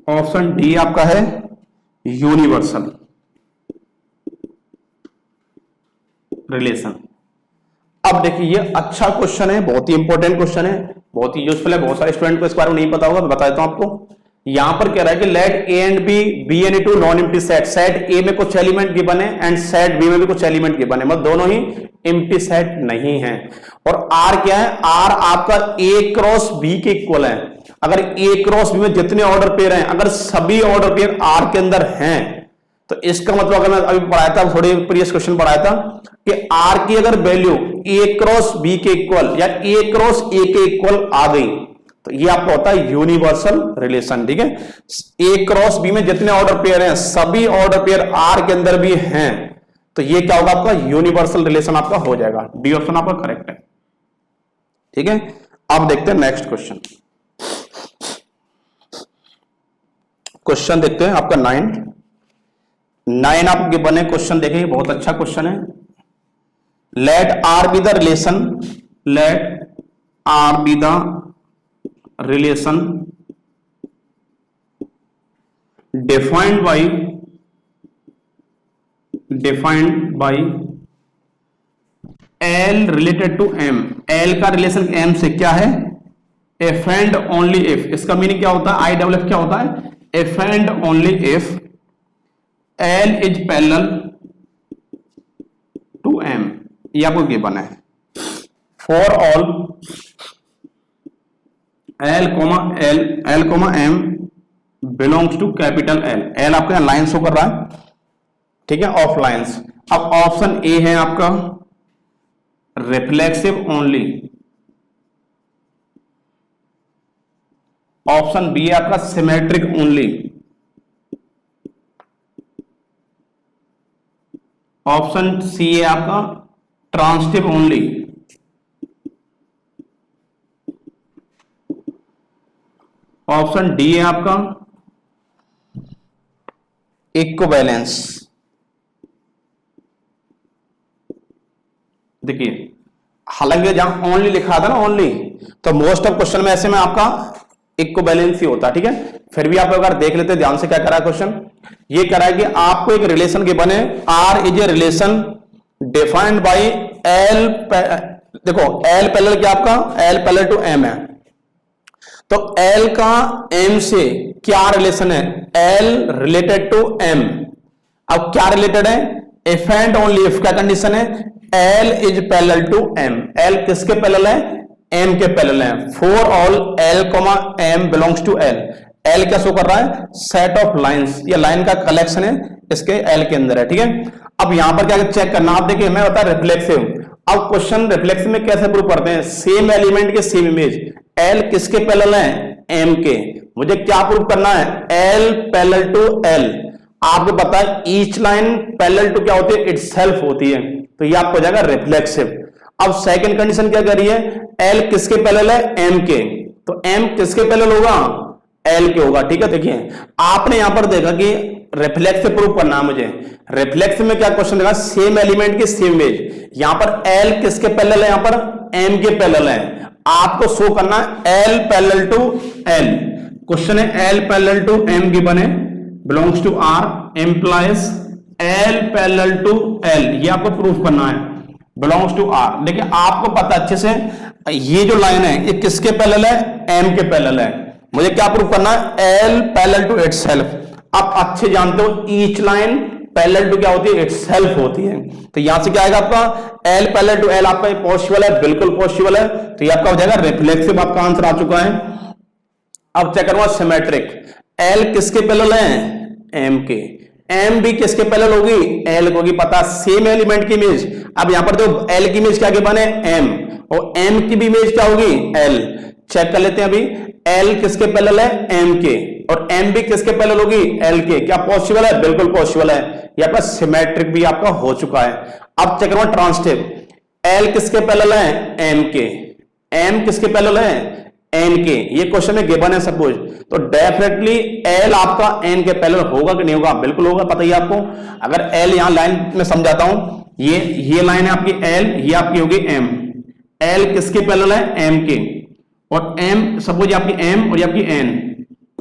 option D आपका है यूनिवर्सल रिलेशन। अब देखिए ये अच्छा क्वेश्चन है, बहुत ही इंपॉर्टेंट क्वेश्चन है, बहुत ही यूजफुल है, बहुत सारे स्टूडेंट को इस बारे में नहीं पता होगा, तो बता देता हूं आपको। यहां पर कह रहा है कि let A and B and two non empty set, set A में कुछ एलिमेंट गिवन है एंड सेट बी में भी कुछ एलिमेंट गिवन है, मतलब दोनों ही एम्प्टी सेट नहीं है। और आर क्या है, आर आपका ए क्रॉस बी के इक्वल है। अगर ए क्रॉस बी में जितने ऑर्डर पेयर हैं, अगर सभी ऑर्डर पेयर आर के अंदर हैं, तो इसका मतलब, अगर मैं अभी पढ़ाया था, थोड़े प्रीवियस क्वेश्चन पढ़ाया था कि आर की अगर वैल्यू ए क्रॉस बी के इक्वल या ए क्रॉस ए के इक्वल आ गई, तो ये आपका होता है यूनिवर्सल रिलेशन। ठीक है, ए क्रॉस बी में जितने ऑर्डर पेयर हैं, सभी ऑर्डर पेयर आर के अंदर भी हैं, तो ये क्या होगा आपका यूनिवर्सल रिलेशन आपका हो जाएगा। डी ऑप्शन आपका करेक्ट है। ठीक है, अब देखते हैं नेक्स्ट क्वेश्चन। क्वेश्चन देखते हैं आपका 9 आपके बने क्वेश्चन देखेंगे, बहुत अच्छा क्वेश्चन है। Let R be the relation, let R be the relation defined by L related to M, L का रिलेशन M से क्या है, if and only if, इसका मीनिंग क्या होता है, IFF क्या होता है, if and only if L is parallel to M, ये आपको गिवन है। For all L, M belongs to capital L, L आपका लाइन शो कर रहा है, ठीक है, ऑफ लाइंस। अब ऑप्शन ए है आपका रिफ्लेक्सिव ओनली, ऑप्शन बी है आपका सिमेट्रिक ओनली, ऑप्शन सी है आपका ट्रांसिटिव ओनली, ऑप्शन डी है आपका इक्विवेलेंस। देखिए, हालांकि जहां ओनली लिखा था ना, ओनली, तो मोस्ट ऑफ क्वेश्चन में ऐसे में आपका इक्विवेलेंस ही होता है। ठीक है, फिर भी आप अगर देख लेते ध्यान से, क्या करा है क्वेश्चन, ये करा है कि आपको एक रिलेशन के बने, R is a relation defined by L, देखो एल पैरेलल क्या आपका, एल पैरेलल टू एम है, तो L का M से क्या रिलेशन है, L रिलेटेड टू M। अब क्या रिलेटेड है, इफ एंड ओनली इफ, क्या कंडीशन है, L is parallel to M, L किसके पैरेलल है, M के पैरेलल है। For all L, M belongs to L, L क्या शो कर रहा है, सेट ऑफ लाइंस, ये लाइन का कलेक्शन है इसके L के अंदर है। ठीक है, अब यहां पर क्या चेक करना, आप देखिए मैं बता रिफ्लेक्सिव, अब क्वेश्चन रिफ्लेक्सिव में कैसे प्रूव करते हैं, सेम एलिमेंट के सेम इमेज, L किसके पैरेलल है, M के, मुझे क्या प्रूव करना है, L पैरेलल टू L। आपको पता है ईच लाइन पैरेलल टू क्या होती है, इटसेल्फ होती है, तो ये आपको हो जाएगा रिफ्लेक्सिव। अब सेकंड कंडीशन क्या करी है, L किसके पैरेलल है, M के, तो M किसके पैरेलल होगा, L के होगा। ठीक है, देखिए आपने यहां पर देखा कि रिफ्लेक्सिव प्रूव करना है मुझे, रिफ्लेक्सिव में क्या क्वेश्चन देखा, सेम एलिमेंट की सेम इमेज, यहां पर L किसके पैरेलल है, यहां पर M के पैरेलल है, आपको शो करना है L parallel to L। Question है L parallel to M given है, belongs to R, implies L parallel to L, ये आपको प्रूफ करना है, बिलोंग्स टू R। देखिए आपको पता अच्छे से, ये जो लाइन है ये किसके पैरेलल है, M के पैरेलल है, मुझे क्या प्रूफ करना है, L पैरेलल टू इटसेल्फ। आप अच्छे जानते हो ईच लाइन पैरेलल टू क्या होती है, इटसेल्फ होती है, तो यहां से क्या आएगा आपका L पैरेलल टू L, आपका पॉसिबल है, बिल्कुल पॉसिबल है, तो ये आपका हो जाएगा रिफ्लेक्सिव, आपका आंसर आ चुका है। अब चेक करूंगा सिमेट्रिक, L किसके पैरेलल है, M के, M भी किसके पैरेलल होगी, L को होगी, पता सेम एलिमेंट की इमेज। अब यहां पर तो L की इमेज क्या के बने, M, और M की भी इमेज क्या होगी, L। चेक कर लेते हैं अभी, L किसके पैरेलल है, M के, और m भी किसके पैरेलल होगी, l के। क्या पॉसिबल है? बिल्कुल पॉसिबल है। ये आपका सिमेट्रिक भी आपका हो चुका है। अब चेक करो ट्रांसटिव, l किसके पैरेलल है, m के, m किसके पैरेलल है, n के। ये क्वेश्चन में गिवन है सपोज, तो डेफिनेटली l आपका n के पैरेलल होगा कि नहीं होगा, बिल्कुल होगा, पता ही आपको। अगर l यहां लाइन में समझाता हूं, ये लाइन है आपकी l, ये आपकी होगी m, l किसके पैरेलल है, m के, और m सपोज ये आपकी m और ये आपकी n,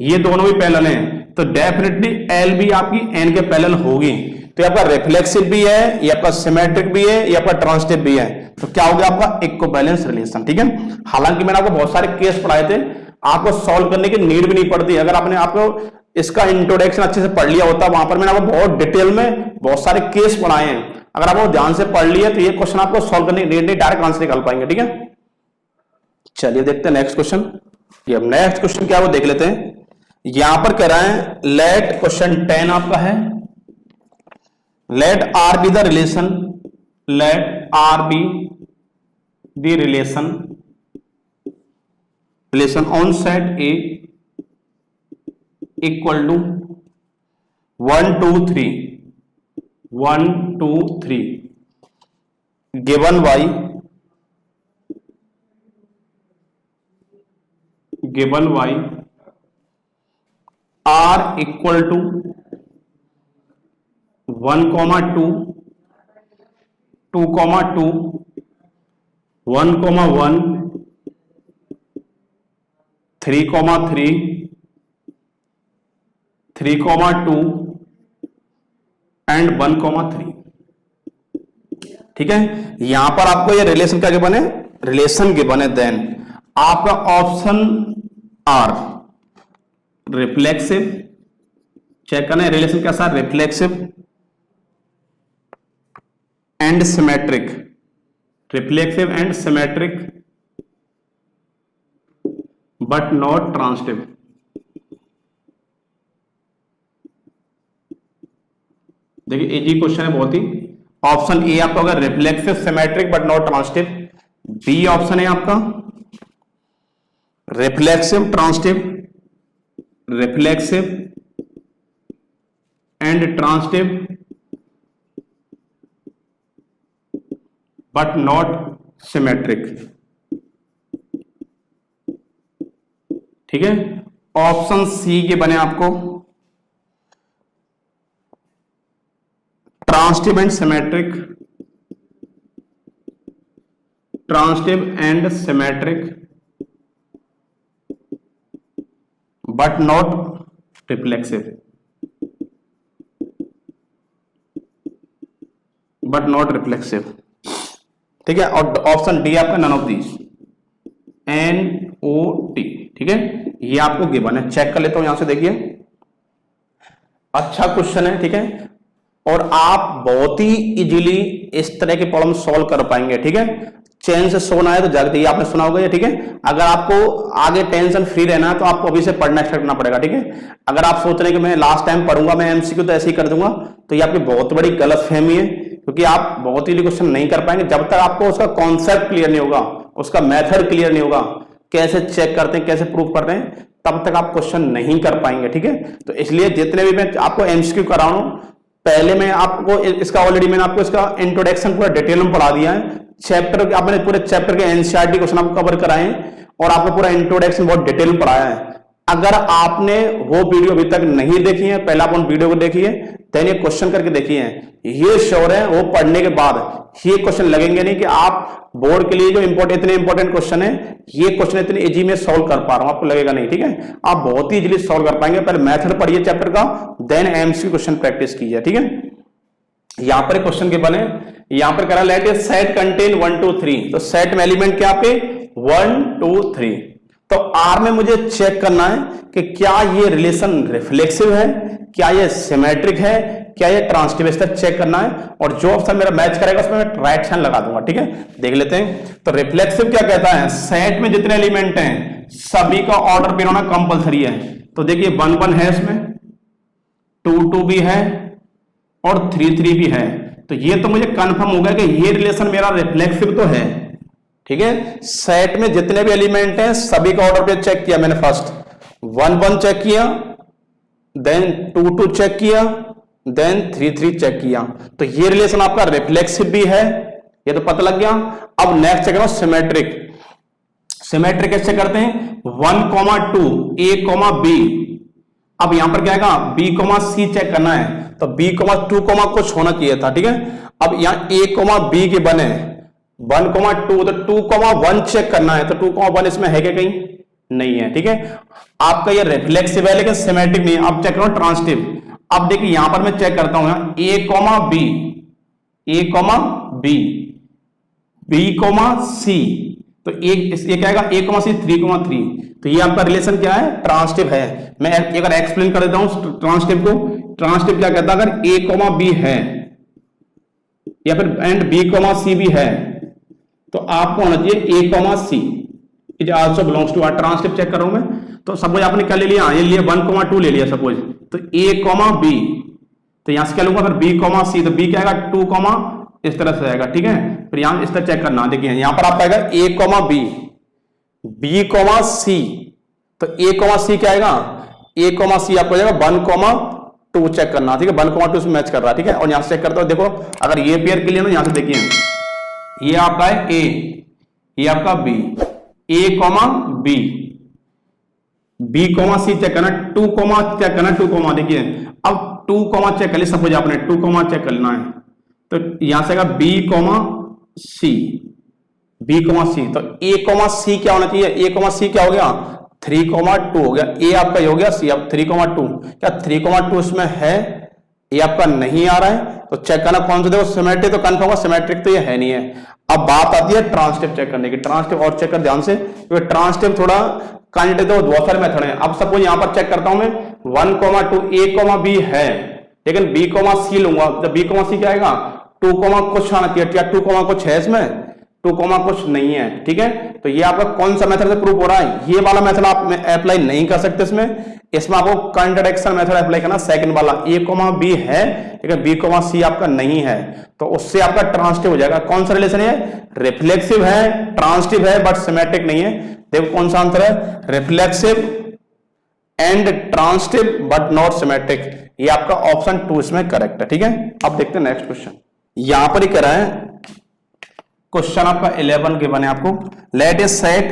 ये दोनों भी पैरेलल हैं, तो डेफिनेटली l भी आपकी n के पैरेलल होगी। तो ये आपका रिफ्लेक्सिव भी है, ये आपका सिमेट्रिक भी है, ये आपका ट्रांसटिव भी है। तो क्या हो गया आपका इक्विवेलेंस रिलेशन, ठीक है। हालांकि मैंने आपको बहुत सारे केस पढ़ाए थे, आपको सॉल्व करने की नीड भी नहीं पड़ती। अगर आपने आपको इसका इंट्रोडक्शन अच्छे से पढ़ लिया होता, वहां पर मैंने आपको बहुत डिटेल में बहुत सारे केस पढ़ाए हैं। अगर आपको ध्यान से पढ़ लिया तो ये क्वेश्चन आपको सॉल्व करने की नीड नहीं, डायरेक्ट आंसर निकाल पाएंगे, ठीक है। चलिए देखते हैं नेक्स्ट क्वेश्चन। ये अब नेक्स्ट क्वेश्चन क्या है वो देख लेते हैं। यहां पर कह रहा है लेट क्वेश्चन 10 आपका है, let R be the relation, let R be the relation on set A equal to 1 2 3 1 2 3 given by, given by R equal to 1, 2 2, 2 1, 1 3, 3 3, 2 and 1, 3, ठीक है। यहां पर आपको ये रिलेशन क्या गिवन है, रिलेशन गिवन है। देन आपका ऑप्शन आर रिफ्लेक्सिव, चेक करना है रिलेशन कैसा, reflexive and symmetric, reflexive and symmetric but not transitive. देखिए इजी क्वेश्चन है बहुत ही। ऑप्शन ए आपका होगा reflexive symmetric but not transitive, B option है आपका reflexive transitive, reflexive and transitive but not symmetric, ठीक है। ऑप्शन सी के बने आपको transitive and symmetric, transitive and symmetric but not reflexive, but not reflexive, ठीक है। और ऑप्शन डी आपका नन ऑफ दीज, NOT, ठीक है। ये आपको गिवन है, चेक कर लेता हूं यहां से। देखिए अच्छा क्वेश्चन है, ठीक है, और आप बहुत ही इजीली इस तरह की प्रॉब्लम सॉल्व कर पाएंगे, ठीक है। चैन से सोना है तो जागते, ये आपने सुना होगा ये, ठीक है। अगर आपको आगे टेंशन फ्री रहना है तो आपको अभी से पढ़ना स्टार्ट करना पड़ेगा, ठीक है। अगर आप सोच रहे हैं कि मैं लास्ट टाइम पढ़ूंगा, मैं MCQ तो ऐसे ही कर दूंगा, तो ये आपकी बहुत बड़ी गलतफहमी है, क्योंकि आप बहुत ही क्वेश्चन नहीं कर पाएंगे जब तक आपको उसका कॉन्सेप्ट क्लियर नहीं होगा, उसका मेथड क्लियर नहीं होगा, कैसे चेक करते हैं, कैसे प्रूव करते हैं, तब तक आप क्वेश्चन नहीं कर पाएंगे, ठीक है। तो इसलिए जितने भी मैं आपको MCQ करा रहा हूं, पहले मैं आपको इसका ऑलरेडी मैंने आपको इसका इंट्रोडक्शन पूरा डिटेल में पढ़ा दिया है। चैप्टर आपने पूरे चैप्टर के NCERT क्वेश्चन आपको कवर कराए हैं और आपको पूरा इंट्रोडक्शन बहुत डिटेल में पढ़ाया है। अगर आपने वो वीडियो अभी तक नहीं देखी है, पहले आप उन वीडियो को देखिए, देन ये क्वेश्चन करके देखिए, ये श्योर है वो पढ़ने के बाद ये क्वेश्चन लगेंगे नहीं कि आप बोर्ड के लिए जो इतने इंपॉर्टेंट क्वेश्चन है, ये क्वेश्चन इतने इजी में सॉल्व कर पा रहा हूं, आपको लगेगा नहीं, ठीक है। आप बहुत ही इजीली सॉल्व कर पाएंगे। पहले मेथड पढ़िए चैप्टर का, देन MCQ क्वेश्चन प्रैक्टिस कीजिए, ठीक है। यहां पर क्वेश्चन के बने, यहां पर करा लेट ए सेट कंटेन 1 2 3, तो सेट में एलिमेंट क्या आपके 1 2 3, तो R में मुझे चेक करना है कि क्या ये रिलेशन रिफ्लेक्सिव है, क्या ये सिमेट्रिक है, क्या ये ट्रांसटिव, इस तक चेक करना है। और जो ऑप्शन मेरा मैच करेगा उसमें मैं राइट हैंड लगा दूंगा, ठीक है। देख लेते हैं। तो रिफ्लेक्सिव क्या कहता है, सेट में जितने एलिमेंट हैं सभी का ऑर्डर पे होना कंपलसरी है। तो देखिए 1 1 है, इसमें 2 2 भी है और 3 3 भी है, तो ये तो मुझे कंफर्म हो गया कि ये रिलेशन मेरा रिफ्लेक्सिव तो है, ठीक है। सेट में जितने भी एलिमेंट हैं सभी का ऑर्डर पे चेक किया मैंने, फर्स्ट 1 1 चेक किया, देन 2 2 चेक किया, देन 3 3 चेक किया। तो ये रिलेशन आपका रिफ्लेक्सिव भी है, ये तो पता लग गया। अब नेक्स्ट चेक करो सिमेट्रिक। सिमेट्रिक कैसे करते हैं? 1 2 A B। अब यहां पर क्या आएगा? B C चेक करना है, तो B 2 कुछ होना चाहिए था, ठीक है। अब यहां A B के बने 1 2, तो 2 1 चेक करना है, तो 2 1 इसमें है क्या? कहीं नहीं है, ठीक है। आपका ये रिफ्लेक्सिव है लेकिन सिमेट्रिक नहीं है। अब चेक करो ट्रांसिटिव। अब देखिए यहां पर मैं चेक करता हूं, A B, B C, तो ये क्या आएगा? A C 3 3। तो ये आपका रिलेशन क्या है? ट्रांसिटिव है। मैं एक बार एक्सप्लेन कर देता हूं ट्रांसिटिव को। ट्रांसिटिव क्या कहता है? अगर A B है या फिर एंड B C भी है, तो आपको होना चाहिए A C it also belongs to. Transitive check करूं मैं, तो सपोज आपने क्या ले लिया? ये लिए 1 2 ले लिया सपोज, तो A B, तो यहां से क्या लूंगा? फिर B C, तो B क्या आएगा? 2 इस तरह से आएगा, ठीक है। फिर यहां इस तरह चेक करना, देखिए यहां पर आपका आएगा A B, B C, तो A C क्या आएगा? A C आपको जाएगा 1 2 चेक करना, ठीक है। 1 2 से मैच कर रहा है, ठीक है। और यहां से चेक करता हूं, देखो अगर ये पेयर क्लियर हो, यहां से देखिए ये आपका है A, ये आपका B, A B, B C check करना, 2 चेक करना, 2 देखिए अब 2 चेक कर लिया, सपोज आपने 2 चेक करना है, तो यहां से आएगा B C, तो A C क्या होना चाहिए? A C क्या हो गया? 3 2 हो गया। A आपका ये हो गया C, अब 3 2, क्या 3 2 इसमें है? ये आपका नहीं आ रहा है, तो चेक करना कौन सा? देखो सिमेट्रिक तो कंफर्म होगा, सिमेट्रिक तो ये है नहीं है। अब बात आती है ट्रांसिटिव चेक करने की। ट्रांसिटिव और चेक कर ध्यान से, क्योंकि ट्रांसिटिव थोड़ा कैंडिडेट तो बहुत सारे मेथड हैं। अब सपोज यहां पर चेक करता हूं मैं 1 2 A B है, लेकिन B C लूंगा, जब B C क्या आएगा? 2 कुछ आना चाहिए, क्या 2 कुछ है इसमें? 2 कुछ नहीं है, ठीक है। तो ये आपका कौन सा मेथड से प्रूव हो रहा है? ये वाला मेथड आप अप्लाई नहीं कर सकते इसमें आपको कंट्राडिक्शन मेथड अप्लाई करना, सेकंड वाला। A B है लेकिन B C आपका नहीं है, तो उससे आपका ट्रांसिटिव हो जाएगा। कौन सा रिलेशन है? रिफ्लेक्सिव है, ट्रांसिटिव है, बट सिमेट्रिक नहीं है। देखो कौन सा आंसर है? Reflexive and transitive but not symmetric. ये आपका ऑप्शन 2 इसमें करेक्ट है, ठीक है। अब देखते हैं नेक्स्ट क्वेश्चन। यहां पर ही करा है क्वेश्चन आपका 11 के बने आपको। Let set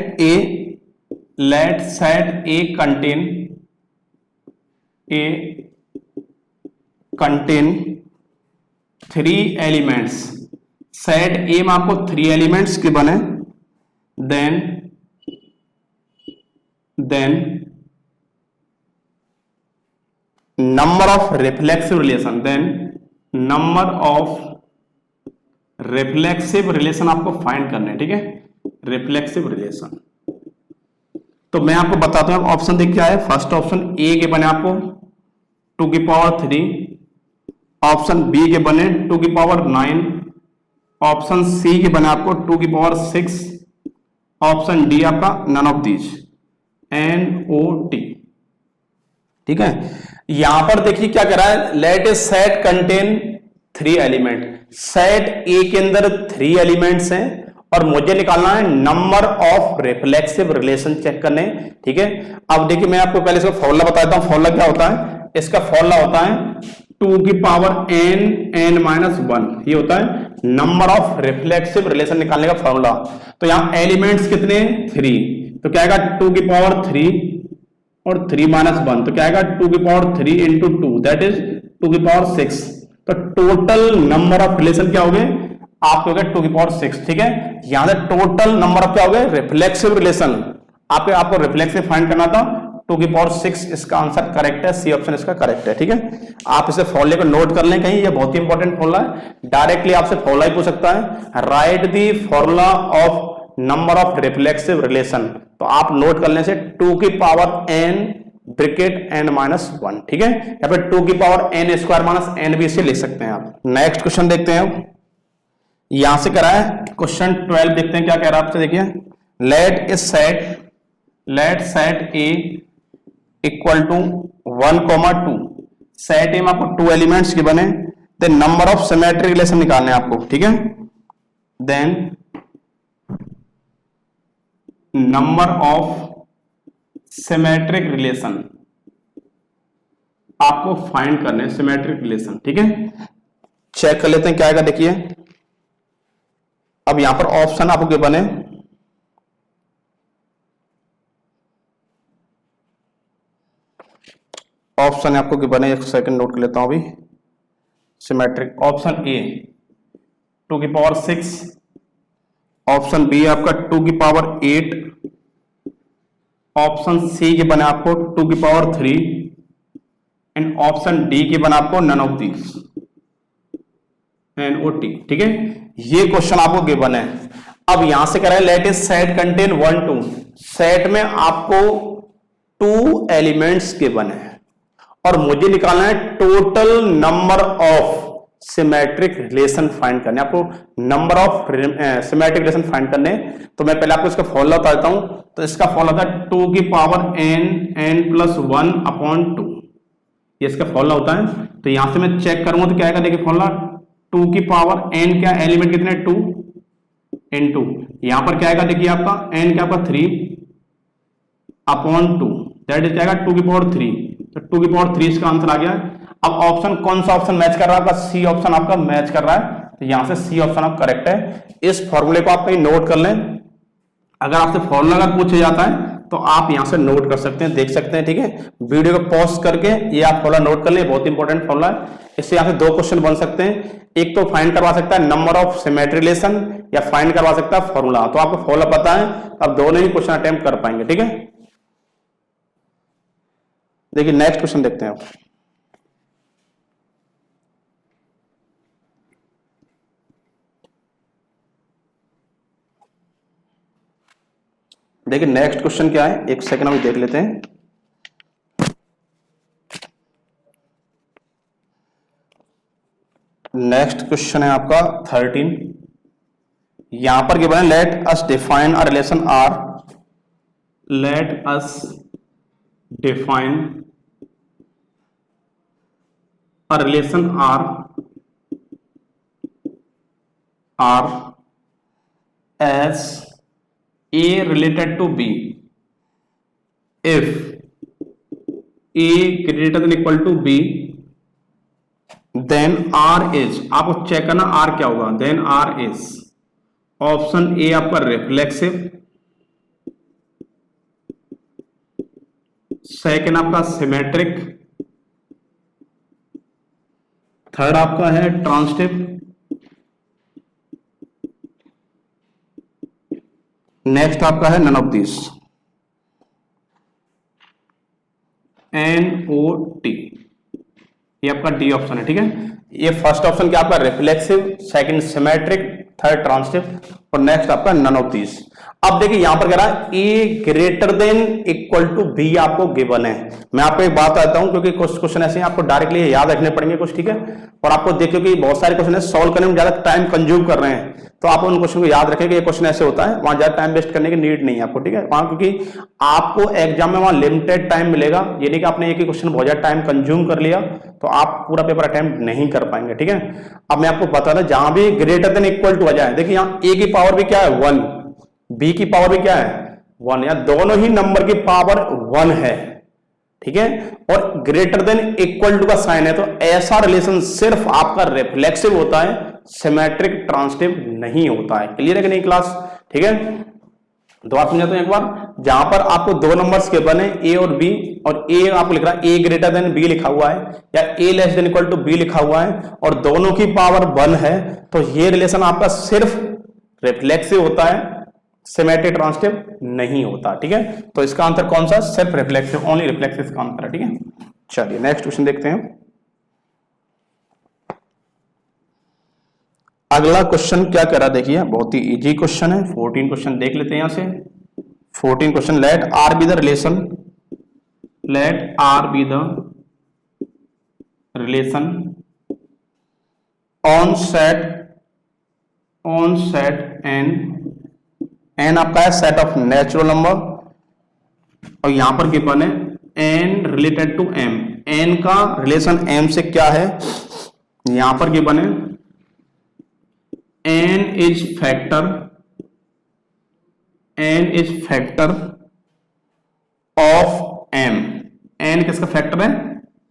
A contain 3 elements. Set A में आपको 3 एलिमेंट्स के बने, then number of reflexive relation, reflexive relation आपको फाइंड करने हैं, ठीक है। रिफ्लेक्सिव रिलेशन, तो मैं आपको बताता हूं ऑप्शन देख क्या है। फर्स्ट ऑप्शन ए के बने आपको 2 की पावर 3, ऑप्शन बी के बने 2 की पावर 9, ऑप्शन सी के बने आपको 2 की पावर 6, ऑप्शन डी आपका नन ऑफ दीज, NOT, ठीक है। यहां पर देखिए क्या कह रहा है, let A set contain 3 element. Set A के अंदर 3 एलिमेंट्स हैं और मुझे निकालना है number of reflexive relation check करने, ठीक है। अब देखिए मैं आपको पहले इसका फॉर्मूला बताता हूं। फॉर्मूला क्या होता है? इसका फॉर्मूला होता है 2 की पावर n -1, ये होता है नंबर ऑफ रिफ्लेक्सिव रिलेशन निकालने का फॉर्मूला। तो यहां एलिमेंट्स कितने? 3, तो क्या आएगा 2 की पावर 3 और 3 -1, तो क्या आएगा 2 की पावर 3 इंटू 2, दैट इज 2 की पावर 6। तो टोटल नंबर ऑफ रिलेशन क्या हो गए आपके? हो गए 2 की पावर 6, ठीक है। यहां से टोटल नंबर ऑफ क्या हो गए? Reflexive relation. आपको रिफ्लेक्सिव फाइंड करना था, 2 की पावर 6 इसका आंसर करेक्ट है, सी ऑप्शन इसका करेक्ट है, ठीक है। आप इसे फॉर्मूले को नोट कर लें कहीं, ये बहुत ही इंपॉर्टेंट फॉर्मूला है। डायरेक्टली आपसे फॉर्मूला ही पूछ सकता है, right the formula of number of reflexive relation. तो आप नोट करने से 2 की पावर n ब्रैकेट n -1, ठीक है, या फिर 2 की पावर n स्क्वायर -n भी इसे लिख सकते हैं आप। नेक्स्ट क्वेश्चन देखते हैं। यहां से करा है क्वेश्चन 12, देखते हैं क्या कह रहा है आपसे। देखिए let set A equal to 1, 2। Set A में आपको 2 एलिमेंट्स के बने, then number of symmetric relation निकालने हैं आपको, ठीक है। Then number of symmetric relation, आपको फाइंड करने सिमेट्रिक रिलेशन, ठीक है। चेक कर लेते हैं क्या आएगा, देखिए अब यहां पर ऑप्शन आपको गिवन है, ऑप्शन आपको गिवन है, एक सेकंड नोट कर लेता हूं अभी। सिमेट्रिक ऑप्शन ए 2 की पावर 6, ऑप्शन बी आपका 2 की पावर 8, ऑप्शन सी के बने आपको 2 की पावर 3 एंड ऑप्शन डी के बने आपको नन ऑफ दीज, NOT, ठीक है। ये क्वेश्चन आपको गिवन है। अब यहां से कह रहा है let is set contain 1 2, set में आपको 2 एलिमेंट्स गिवन है और मुझे निकालना है total number of symmetric relation find करने, आपको number of symmetric relation find करने। तो मैं पहले आपको इसका फॉर्मूला बता देता हूं। तो इसका फॉर्मूला था 2 की पावर n प्लस 1 अपॉन 2, ये इसका फॉर्मूला होता है। तो यहां से मैं चेक करूंगा तो क्या आएगा, देखिए फॉर्मूला 2 की पावर n, क्या एलिमेंट कितने 2 n2, यहां पर क्या आएगा देखिए आपका n क्या आपका 3 अपॉन 2, दैट इज क्या आएगा 2 की पावर 3। तो 2 की पावर 3 इसका आंसर आ गया। अब ऑप्शन कौन सा ऑप्शन मैच कर रहा है आपका, सी ऑप्शन आपका मैच कर रहा है। तो यहां से सी ऑप्शन आप करेक्ट है। इस फॉर्मूले को आप कहीं नोट कर लें, अगर आपसे फॉर्मूला अगर पूछा जाता है तो आप यहां से नोट कर सकते हैं, देख सकते हैं, ठीक है। वीडियो को पॉज करके ये आप फॉर्मूला नोट कर लें, बहुत इंपॉर्टेंट फॉर्मूला है। इससे यहां से 2 क्वेश्चन बन सकते हैं, एक तो फाइंड करवा सकता है नंबर ऑफ सिमेट्रिक रिलेशन या फाइंड करवा सकता है फॉर्मूला। तो आपको फॉर्मूला पता है, अब दोनों ही क्वेश्चन अटेम्प्ट कर पाएंगे, ठीक है। देखिए नेक्स्ट क्वेश्चन देखते हैं आप। देखिए नेक्स्ट क्वेश्चन क्या है, एक सेकंड अभी देख लेते हैं। नेक्स्ट क्वेश्चन है आपका 13। यहां पर गिवन है let us define a relation R, let us define a relation R as A related to B if A greater than equal to B then R is, आपको चेक करना R क्या होगा, then R is option A आपका reflexive, second आपका symmetric, third आपका है transitive, next आपका है नन ऑफ दिस, NOT, ये आपका डी ऑप्शन है, ठीक है। ये फर्स्ट ऑप्शन क्या आपका reflexive, second symmetric, third transitive और नेक्स्ट आपका नन ऑफ दिस। अब देखिए यहां पर कह रहा है a greater than equal to b आपको गिवन है। मैं आपको एक बात बताता हूं, क्योंकि कुछ क्वेश्चन ऐसे हैं आपको डायरेक्टली याद रखने पड़ेंगे कुछ, ठीक है। और आपको देखिए कि बहुत सारे क्वेश्चन है सॉल्व करने में ज्यादा टाइम कंज्यूम कर रहे हैं, तो आप उन क्वेश्चन को याद रखें कि ये क्वेश्चन ऐसे होता है, वहां ज्यादा टाइम वेस्ट करने की नीड नहीं है आपको, ठीक है। वहां क्योंकि आपको एग्जाम में वहां लिमिटेड टाइम मिलेगा, ये नहीं कि आपने एक ही क्वेश्चन बहुत ज्यादा टाइम कंज्यूम कर लिया तो आप पूरा पेपर अटेम्प्ट नहीं कर पाएंगे, ठीक है। अब मैं आपको बता दूं, जहां भी ग्रेटर देन इक्वल टू आ जाए, देखिए यहाँ ए की पावर भी क्या है 1, बी की पावर भी क्या है 1, या दोनों ही नंबर की पावर 1 है, ठीक है, और ग्रेटर देन इक्वल टू का साइन है, तो ऐसा रिलेशन सिर्फ आपका रिफ्लेक्सिव होता है, सिमेट्रिक ट्रांसिटिव नहीं होता है। क्लियर है कि नहीं क्लास, ठीक है। दोबारा समझाता हूं एक बार, जहां पर आपको 2 नंबर्स के बने ए और बी, और ए आपको लिख रहा है ए ग्रेटर देन बी लिखा हुआ है या a less than equal to b लिखा हुआ है और दोनों की पावर 1 है, तो ये रिलेशन आपका सिर्फ रिफ्लेक्सिव होता है, सिमेट्रिक ट्रांसिटिव नहीं होता, ठीक है। तो इसका आंसर कौन सा, सिर्फ रिफ्लेक्सिव, ओनली रिफ्लेक्सिव का आंसर है, ठीक है। चलिए नेक्स्ट क्वेश्चन देखते हैं। अगला क्वेश्चन क्या कह रहा है, देखिए बहुत ही इजी क्वेश्चन है। 14 क्वेश्चन देख लेते हैं यहां से। 14 question, let R be the relation, let R be the relation on set N आपका है सेट ऑफ नेचुरल नंबर, और यहां पर गिवन है N related to M, N का रिलेशन एम से क्या है, यहां पर गिवन है n is factor of m, n किसका फैक्टर है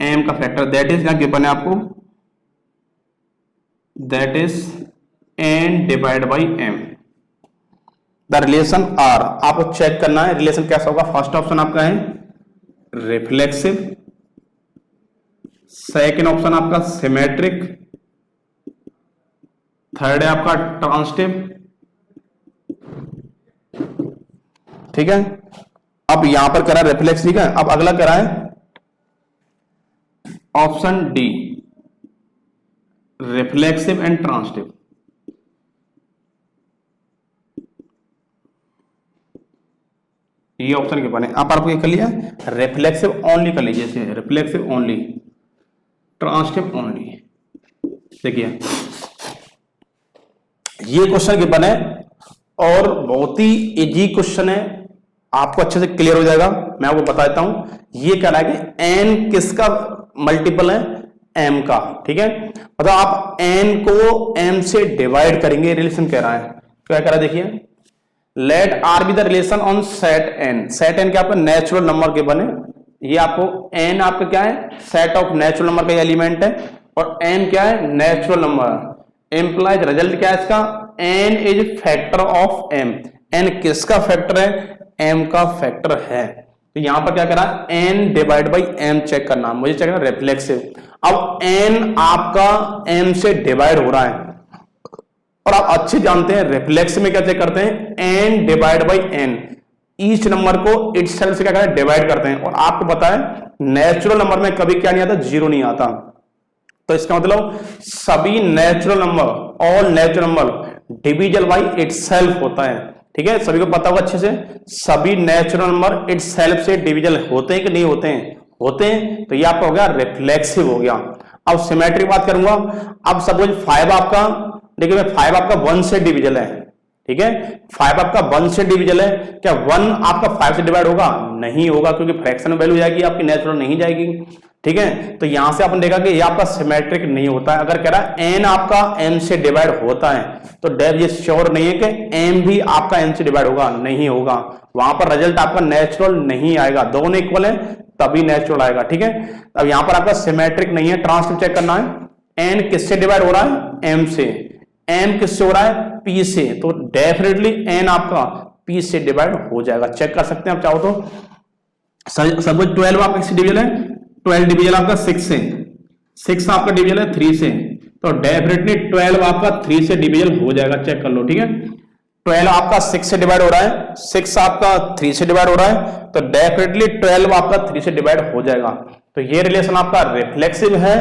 एम का फैक्टर, दैट इज क्या गिवन है आपको, that is N divide by M. The relation R, आपको चेक करना है रिलेशन कैसा होगा। फर्स्ट ऑप्शन आपका है रिफ्लेक्सिव, सेकेंड ऑप्शन आपका सिमेट्रिक, थर्ड है आपका ट्रांसिटिव। ठीक है, अब यहां पर करा रिफ्लेक्स, ठीक है। अब अगला करा है option D, reflexive and transitive. ये ऑप्शन के बने, आपको ये कर लिया रिफ्लेक्सिव ओनली कर लीजिए, इसे रिफ्लेक्सिव ओनली, ट्रांसिटिव ओनली। देखिए ये क्वेश्चन के बने और बहुत ही इजी क्वेश्चन है, आपको अच्छे से क्लियर हो जाएगा। मैं आपको बता देता हूं, ये कह रहा है कि एन किसका मल्टीपल है, एम का। ठीक है, मतलब आप एन को एम से डिवाइड करेंगे, रिलेशन कह रहा है। क्या कह रहा है देखिए, let R be the relation on set N. Set N क्या आपका नेचुरल नंबर के बने, ये आपको एन आपका क्या है, सेट ऑफ नेचुरल नंबर का एलिमेंट है, और एन क्या है, नेचुरल नंबर। इंप्लाइज रिजल्ट क्या है इसका, N is factor of M. N किसका फैक्टर है, एम का फैक्टर है। तो यहां पर क्या करा, N divide by M check करना, मुझे चेक करना रिफ्लेक्सिव। अब एन आपका एम से डिवाइड हो रहा है, और आप अच्छे जानते हैं रिफ्लेक्स में क्या चेक करते हैं, N divide by N, each number को इट्स सेल्फ से क्या करते हैं, डिवाइड करते हैं। और आपको पता है नेचुरल नंबर में कभी क्या नहीं आता, जीरो नहीं आता। तो इसका मतलब सभी natural number, all natural number डिविजल by itself होता है। ठीक है, सभी को पता होगा अच्छे से, सभी नेचुरल नंबर इटसेल्फ से डिविजल होते हैं कि नहीं होते हैं, होते हैं। तो ये आपका हो गया रिफ्लेक्सिव हो गया। अब सिमेट्रिक बात करूंगा, अब सपोज 5 आपका, देखिए 5 आपका 1 से डिविजल है। ठीक है, 5 आपका 1 से डिविजल है, क्या 1 आपका 5 से डिवाइड होगा, नहीं होगा, क्योंकि फ्रैक्शन वैल्यू जाएगी आपकी, नेचुरल नहीं जाएगी। ठीक है, तो यहां से अपन देखा कि ये आपका सिमेट्रिक नहीं होता है। अगर कह रहा है एन आपका एम से डिवाइड होता है, तो डेव ये श्योर नहीं है कि एम भी आपका एन से डिवाइड होगा, नहीं होगा। वहां पर रिजल्ट आपका नेचुरल नहीं आएगा, दोनों इक्वल है तभी नेचुरल आएगा। ठीक है, अब यहां पर आपका सिमेट्रिक नहीं है, ट्रांसटिव चेक करना है। एन किससे डिवाइड हो रहा है, एम से, एम किससे हो रहा है, पी से, तो डेफिनेटली एन आपका पी से डिवाइड हो जाएगा। चेक कर सकते हैं आप चाहो तो। सपोज 12 आपका किससे डिविजन है, 12 डिविजन आपका 6 से, 6 आपका डिविजन है 3 से, तो डेफिनेटली 12 आपका 3 से डिविजन हो जाएगा। चेक कर लो। ठीक है, 12 आपका 6 से डिवाइड हो रहा है, 6 आपका 3 से डिवाइड हो रहा है, तो डेफिनेटली 12 आपका 3 से डिवाइड हो जाएगा। तो ये रिलेशन आपका रिफ्लेक्सिव है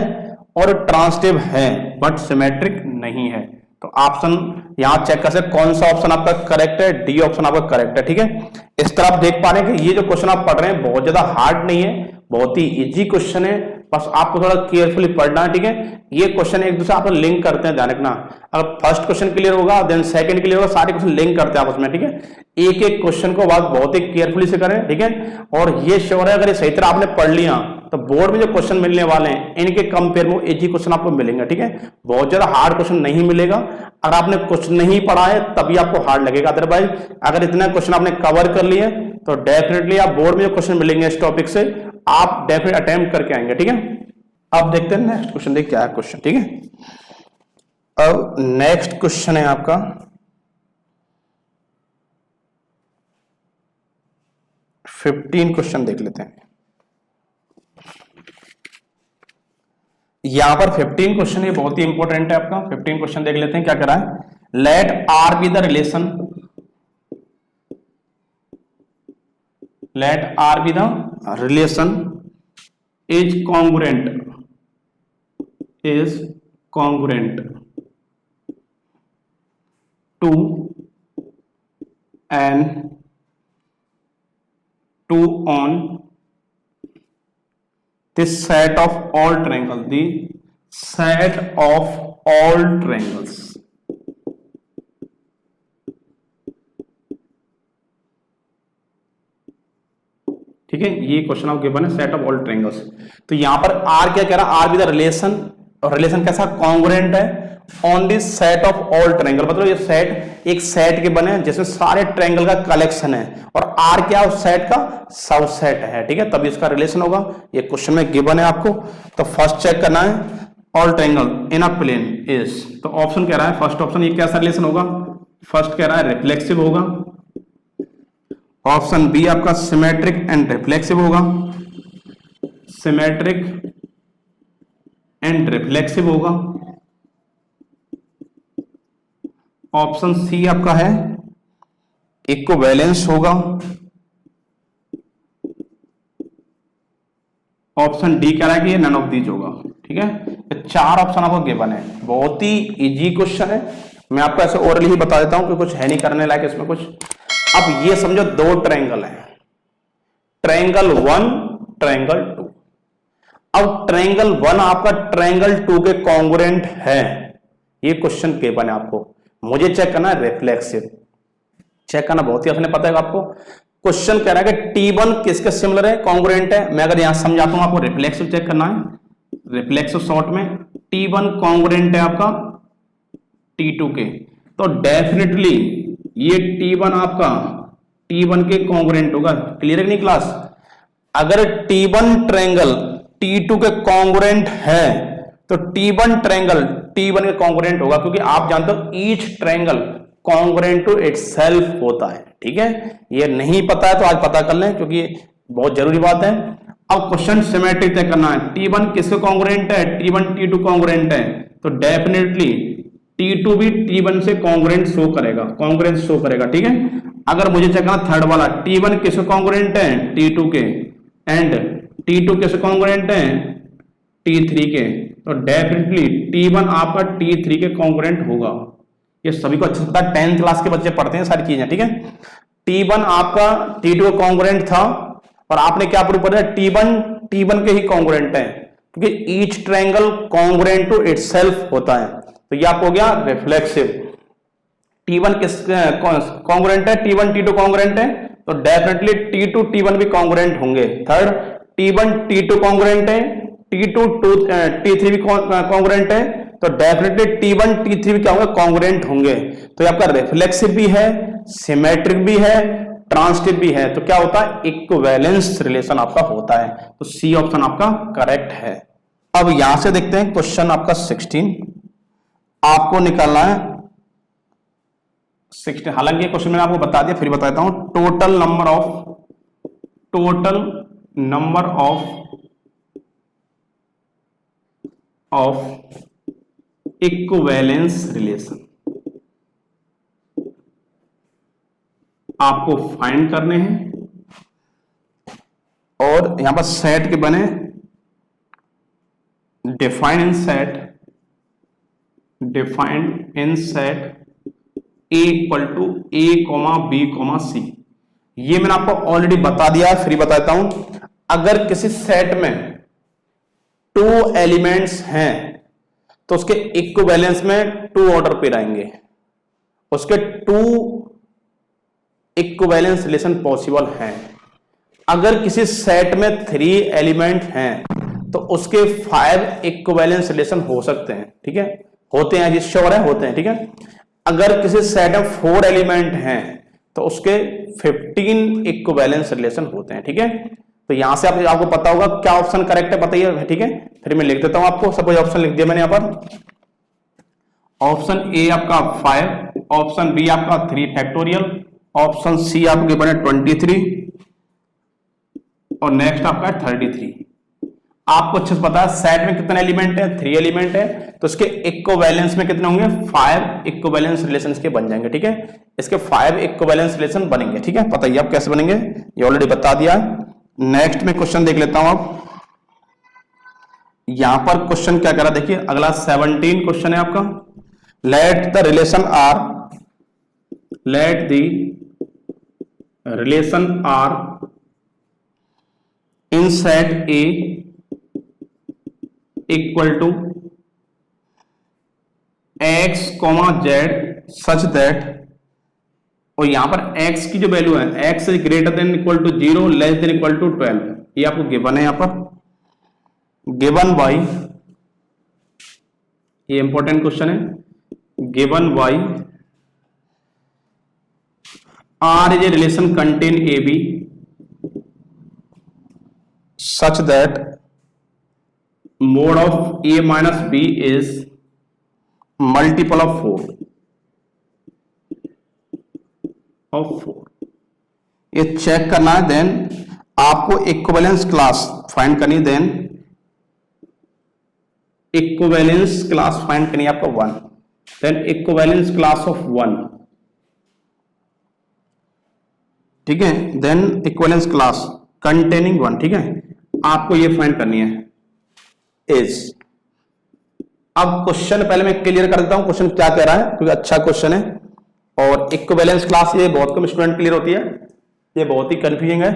और ट्रांसिटिव है, बट सिमेट्रिक नहीं है। तो ऑप्शन यहां चेक कर सकते कौन सा ऑप्शन आपका करेक्ट है, डी ऑप्शन आपका करेक्ट है। ठीक है, इस तरह आप देख पा रहे हैं कि ये जो क्वेश्चन आप पढ़ रहे हैं बहुत ज्यादा हार्ड नहीं है, बहुत ही इजी क्वेश्चन है, बस आपको थोड़ा केयरफुली पढ़ना है। ठीक है, ये क्वेश्चन एक दूसरे आप लिंक करते हैं, ध्यान रखना। अगर फर्स्ट क्वेश्चन क्लियर होगा देन सेकंड क्लियर होगा, सारे क्वेश्चन लिंक करते हैं आपस में। ठीक है, एक एक क्वेश्चन को बात बहुत ही केयरफुली से करें। ठीक है, और ये श्योर है अगर ये सही तरह आपने पढ़ लिया तो बोर्ड में जो क्वेश्चन मिलने वाले हैं इनके कंपेयर में इजी क्वेश्चन आपको मिलेंगे। ठीक है, बहुत ज्यादा हार्ड क्वेश्चन नहीं मिलेगा। अगर आपने कुछ नहीं पढ़ा है तभी आपको हार्ड लगेगा, अदरवाइज अगर इतना क्वेश्चन आपने कवर कर लिए तो डेफिनेटली आप बोर्ड में जो क्वेश्चन मिलेंगे इस टॉपिक से आप डेफिनेट अटेम्प्ट करके आएंगे। ठीक है, अब देखते हैं नेक्स्ट क्वेश्चन, देख क्या है क्वेश्चन। ठीक है, अब नेक्स्ट क्वेश्चन है आपका 15 क्वेश्चन देख लेते हैं। यहां पर 15 क्वेश्चन ये बहुत ही इंपॉर्टेंट है आपका। 15 क्वेश्चन देख लेते हैं क्या करा है। Let R be the relation, let R be the relation is congruent, is congruent to an on this set of all triangles, the set of all triangles। ठीक है, ये क्वेश्चन आपको गिवन है सेट ऑफ ऑल ट्रायंगल्स। तो यहां पर are क्या कह रहा है, आर बी द रिलेशन, और रिलेशन कैसा कॉन्ग्रुएंट है, on the set of all triangle, मतलब ये सेट एक सेट के बने हैं जिसमें सारे ट्रायंगल का कलेक्शन है और आर क्या उस सेट का सबसेट है, ठीक है, तभी इसका रिलेशन होगा। ये क्वेश्चन में गिवन है आपको। तो फर्स्ट चेक करना है all triangle in a plane is, तो ऑप्शन कह रहा है फर्स्ट ऑप्शन, ये कैसा रिलेशन होगा, फर्स्ट कह रहा है रिफ्लेक्सिव होगा, ऑप्शन बी आपका सिमेट्रिक एंड रिफ्लेक्सिव होगा, सिमेट्रिक एंड रिफ्लेक्सिव होगा, ऑप्शन सी आपका है इक्विवेलेंस होगा, ऑप्शन डी कह रहा है कि ये नन ऑफ दीज होगा, ठीक है। तो चार ऑप्शन आपको गिवन है, बहुत ही इजी क्वेश्चन है, मैं आपको ऐसे ओरली ही बता देता हूं कि कुछ है नहीं करने लायक इसमें कुछ। अब ये समझो दो ट्रायंगल है, ट्रायंगल 1 ट्रायंगल 2। अब ट्रायंगल 1 आपका ट्रायंगल 2 के कॉन्ग्रुएंट है, ये क्वेश्चन गिवन है आपको, मुझे चेक करना है रिफ्लेक्सिव, चेक करना बहुत ही आसान पता है आपको। क्वेश्चन कह रहा है कि T1 किसके सिमिलर है, कॉन्ग्रुएंट है। मैं अगर यहां समझाता हूं आपको रिफ्लेक्सिव चेक करना है, रिफ्लेक्सिव शॉर्ट में T1 कॉन्ग्रुएंट है आपका T2 के, तो डेफिनेटली ये T1 आपका T1 के कॉन्ग्रुएंट होगा। क्लियर है नहीं क्लास? अगर T1 ट्रायंगल T2 के कॉन्ग्रुएंट है तो T1 ट्रायंगल T1 के कॉन्ग्रुएंट होगा, क्योंकि आप जानते हो each triangle congruent to itself होता है, ठीक है। ये नहीं पता है तो आज पता कर लें, क्योंकि बहुत जरूरी बात है। अब क्वेश्चन सिमेट्रिक तय करना है, T1 किसके कॉन्ग्रुएंट है, T1 T2 कॉन्ग्रुएंट है, तो डेफिनेटली T2 भी T1 से कॉन्ग्रुएंट शो करेगा, कॉन्ग्रुएंस शो करेगा, ठीक है। अगर मुझे चेक करना थर्ड वाला, T1 किसके कॉन्ग्रुएंट है, T2 के, एंड T2 किसके कॉन्ग्रुएंट है, T3 के, तो डेफिनेटली T1 आपका T3 के कॉन्ग्रुएंट होगा। ये सभी को अच्छे से पता है, 10th क्लास के बच्चे पढ़ते हैं सारी चीजें, ठीक है। T1 आपका T2 का कॉन्ग्रुएंट था और आपने क्या प्रूव कर दिया, T1 के ही कॉन्ग्रुएंट है, क्योंकि each triangle congruent to itself होता है। तो ये आपको हो गया रिफ्लेक्सिव। T1 किस कॉन्ग्रुएंट है, T1 T2 कॉन्ग्रुएंट है, तो डेफिनेटली T2 T1 भी कॉन्ग्रुएंट होंगे। थर्ड, T1 T2 कॉन्ग्रुएंट है, T2 T3 भी कॉन्ग्रुएंट है, तो डेफिनेटली T1 T3 भी क्या होंगे, कॉन्ग्रुएंट होंगे। तो ये आपका रिफ्लेक्सिव भी है, सिमेट्रिक भी है, ट्रांजिटिव भी है, तो क्या होता है, इक्विवेलेंस रिलेशन आपका होता है। तो सी ऑप्शन आपका करेक्ट है। अब यहां से देखते हैं क्वेश्चन आपका 16, आपको निकालना है 16, हालांकि क्वेश्चन मैंने आपको बता दिया, फिर बताता हूं। Total number of equivalence relation आपको फाइंड करने हैं, और यहां पर सेट के बने defined in set A equal to A, B, C। ये मैंने आपको ऑलरेडी बता दिया है, फिर बताता हूं। अगर किसी सेट में 2 एलिमेंट्स हैं तो उसके इक्विवेलेंस में 2 ऑर्डर पे आएंगे, उसके 2 इक्विवेलेंस रिलेशन पॉसिबल हैं। अगर किसी सेट में 3 एलिमेंट हैं तो उसके 5 इक्विवेलेंस रिलेशन हो सकते हैं, ठीक है, होते हैं, जिस श्योर है होते हैं, ठीक है। अगर किसी सेट में 4 एलिमेंट हैं तो उसके 15 इक्विवेलेंस रिलेशन होते हैं, ठीक है। तो यहां से आपको पता होगा क्या ऑप्शन करेक्ट है, बताइए, ठीक है। फिर मैं लिख देता हूं आपको, सपोज ऑप्शन लिख दिया मैंने यहां पर। ऑप्शन ए आपका 5, ऑप्शन बी आपका 3 फैक्टोरियल, ऑप्शन सी आपके बने 23 और नेक्स्ट आपका 33। आपको अच्छे से पता है सेट में कितने एलिमेंट है, 3 एलिमेंट है, तो इसके इक्विवेलेंस में कितने होंगे, 5 इक्विवेलेंस रिलेशन के बन जाएंगे, ठीक है। इसके 5 इक्विवेलेंस रिलेशन बनेंगे, ठीक है। बताइए आप कैसे बनेंगे, ये ऑलरेडी बता दिया है। नेक्स्ट में क्वेश्चन देख लेता हूं। आप यहां पर क्वेश्चन क्या करा, देखिए अगला 17 क्वेश्चन है आपका। Let the relation R in set A equal to x, z such that, और यहां पर x की जो वैल्यू है, x is greater than equal to 0, less than equal to 12, ये आपको गिवन है। यहां पर गिवन बाई, ये इंपॉर्टेंट क्वेश्चन है, given by R is a relation contain AB such that mod of A minus B is multiple of 4 ये check करना है। देन आपको इक्विवेलेंस क्लास फाइंड करनी, देन इक्विवेलेंस क्लास फाइंड करनी है आपका 1, देन इक्विवेलेंस क्लास ऑफ 1, ठीक है, देन इक्विवेलेंस क्लास कंटेनिंग 1, ठीक है, आपको ये फाइंड करनी है इज। अब क्वेश्चन पहले मैं क्लियर कर देता हूं क्वेश्चन क्या कह रहा है, क्योंकि अच्छा क्वेश्चन है और इक्विवेलेंस क्लास ये बहुत कम स्टूडेंट क्लियर होती है, ये बहुत ही कंफ्यूजिंग है।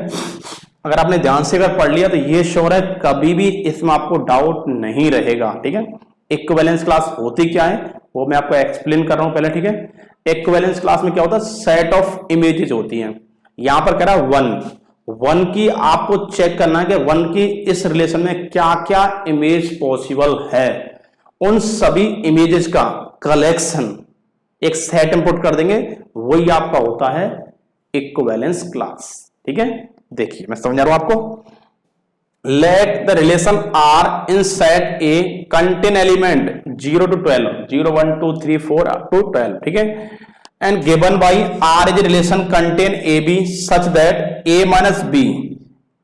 अगर आपने ध्यान से अगर पढ़ लिया तो ये श्योर है कभी भी इसमें आपको डाउट नहीं रहेगा, ठीक है। इक्विवेलेंस क्लास होती क्या है वो मैं आपको एक्सप्लेन कर रहा हूं पहले, ठीक है। इक्विवेलेंस क्लास में क्या होता है, सेट ऑफ इमेजेस होती हैं। यहां पर कह रहा है 1 की आपको चेक करना है कि 1 की इस रिलेशन में क्या क्या इमेज पॉसिबल है, उन सभी इमेजेस का कलेक्शन एक सेट इंपोर्ट कर देंगे, वही आपका होता है इक्विवेलेंस क्लास, ठीक है। देखिए मैं समझा रहा हूं आपको। Let the relation R in set A contain element 0 to 12, 0 1 2 3 4 up to 12, ठीक है, and given by R is relation contain a b such that a minus b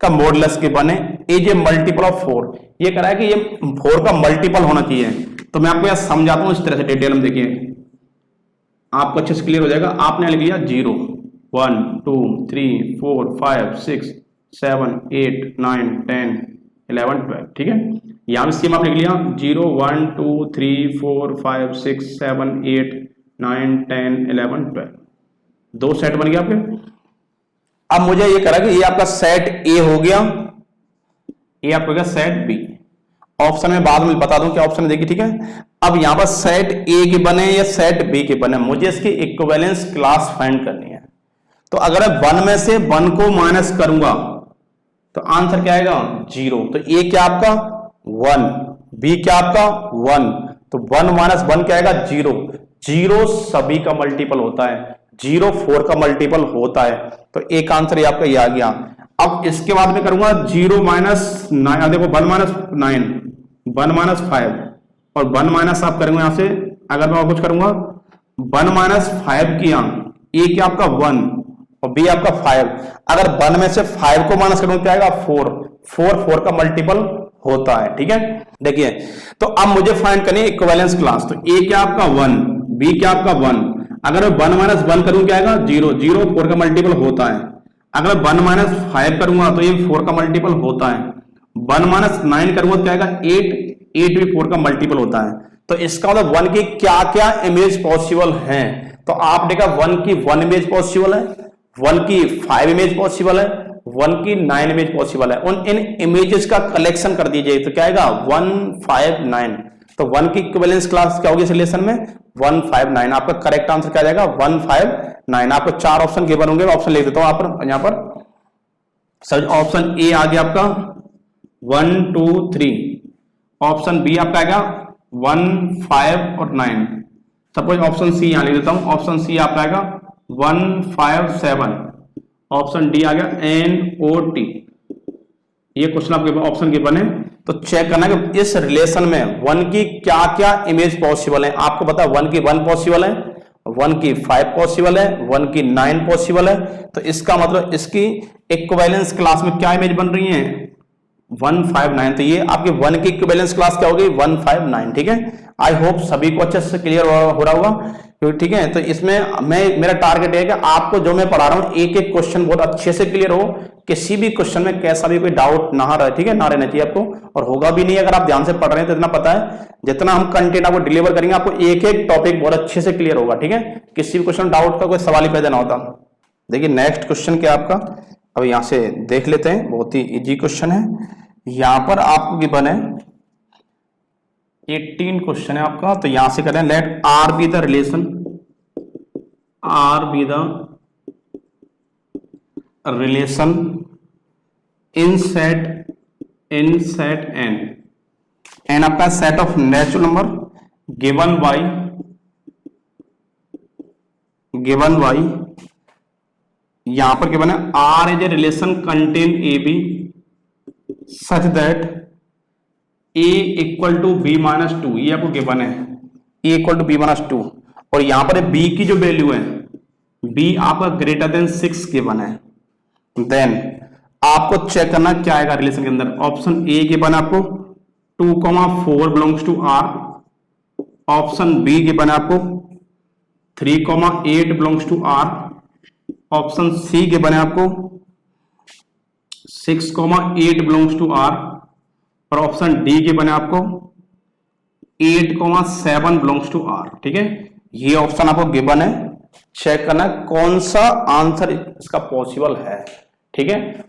का मॉडुलस गिवन है इज ए मल्टीपल ऑफ 4। ये कह रहा है कि ये 4 का मल्टीपल होना चाहिए। तो मैं आपको यह समझाता हूं इस तरह से डिटेल में, देखिए आपको अच्छे से क्लियर हो जाएगा। आपने लिख लिया 0 1 2 3 4 5 6 7 8 9 10 11 12, ठीक है। यहां भी सेम आप लिख लिया 0 1 2 3 4 5 6 7 8 9 10 11 12, 2 सेट बन गया आपके। अब मुझे ये करा कि ये आपका सेट ए हो गया, ये आपका गया सेट बी। ऑप्शन में बाद में बता दूं क्या ऑप्शन देखिए, ठीक है। अब यहां पर सेट ए के बने या सेट बी के बने, मुझे इसकी इक्विवेलेंस क्लास फाइंड करनी है। तो अगर मैं 1 में से 1 को माइनस करूंगा तो आंसर क्या आएगा 0। तो ए क्या आपका 1, बी क्या आपका 1, तो 1 माइनस 1 क्या आएगा 0। 0 सभी का मल्टीपल होता है, 0 4 का मल्टीपल होता है, तो एक आंसर ये आपका ये आ गया। अब इसके बाद में करूंगा 0 माइनस 9, देखो 1 माइनस 9, 1 माइनस 5 और 1 माइनस आप करेंगे यहां से, अगर मैं कुछ करूंगा 1 माइनस 5 किया, ए क्या आपका 1 और बी आपका 5। अगर 1 में से 5 को माइनस करूंगा क्या आएगा 4 का मल्टीपल होता है, ठीक है। देखिए तो अब मुझे फाइंड करनी है इक्विवेलेंस क्लास। तो ए क्या आपका 1, बी क्या आपका 1, अगर मैं 1 माइनस 1 करूं क्या आएगा 0, 4 का मल्टीपल होता है। अगर 1 माइनस 5 करूंगा तो ये 4 का मल्टीपल होता है। 1 माइनस 9 करूंगा तो क्या आएगा 8 भी 4 का मल्टीपल होता है। तो इसका मतलब 1 की क्या क्या इमेज पॉसिबल हैं, तो आप देखा 1 की 1 इमेज पॉसिबल है, 1 की 5 इमेज पॉसिबल है, 1 की 9 इमेज पॉसिबल है। उन इन इमेजेस का कलेक्शन कर दीजिए तो क्या आएगा 1 5 9। तो 1 की इक्विवेलेंस क्लास क्या होगी इस रिलेशन में 1 5 9। आपका करेक्ट आंसर क्या जाएगा 1 5 9। आपको 4 ऑप्शन गिवन होंगे, ऑप्शन लिख देता हूं यहां पर। सर ऑप्शन ए आ गया आपका 1 2 3, ऑप्शन बी आपका आएगा 1 5 और 9। सपोज ऑप्शन सी यहां लिख देता हूं, ऑप्शन सी आपका आएगा 1 5 7, ऑप्शन डी आ गया NOT। ये क्वेश्चन आपके ऑप्शन गिवन है, तो चेक करना है कि इस रिलेशन में 1 की क्या क्या इमेज पॉसिबल है। आपको पता है 1 की 1 पॉसिबल है, 1 की 5 पॉसिबल है, 1 की 9 पॉसिबल है। तो इसका मतलब इसकी इक्विवेलेंस क्लास में क्या इमेज बन रही है 1 5 9। तो ये आपकी 1 की इक्विवेलेंस क्लास क्या होगी 1 5 9, ठीक है। आई होप सभी को अच्छे से क्लियर हो रहा होगा, ठीक है। तो इसमें मेरा टारगेट है कि आपको जो मैं पढ़ा रहा हूं एक एक क्वेश्चन बहुत अच्छे से क्लियर हो, किसी भी क्वेश्चन में कैसा भी कोई डाउट ना रहे, ठीक है, ना रहना चाहिए आपको, और होगा भी नहीं अगर आप ध्यान से पढ़ रहे हैं। तो इतना पता है जितना हम कंटेंट आपको डिलीवर करेंगे आपको एक एक टॉपिक बहुत अच्छे से क्लियर होगा, ठीक है। किसी भी क्वेश्चन डाउट का कोई सवाल ही पैदा ना होता। देखिए नेक्स्ट क्वेश्चन क्या आपका, अब यहां से देख लेते हैं, बहुत ही इजी क्वेश्चन है। यहां पर आपको गिवन है 18 क्वेश्चन है आपका। तो यहां से करें let R be the relation, R be the relation in set N आपका set of natural number given by given by, यहां पर गिवन है R is a relation contain a b such that a equal to b minus two, ये आपको given है a equal to b minus two, और यहां पर B की जो वैल्यू है बी आपका ग्रेटर देन 6 गिवन है। देन आपको चेक करना क्या आएगा रिलेशन के अंदर। ऑप्शन ए गिवन है आपको 2,4 belongs to R, option B given है आपको 3,8 belongs to R, option C given है आपको 6,8 बिलोंग्स टू आर, और ऑप्शन डी गिवन है आपको 8,7 बिलोंग्स टू आर। ठीक है, ये ऑप्शन आपको गिवन है, चेक करना कौन सा आंसर इसका पॉसिबल है। ठीक है,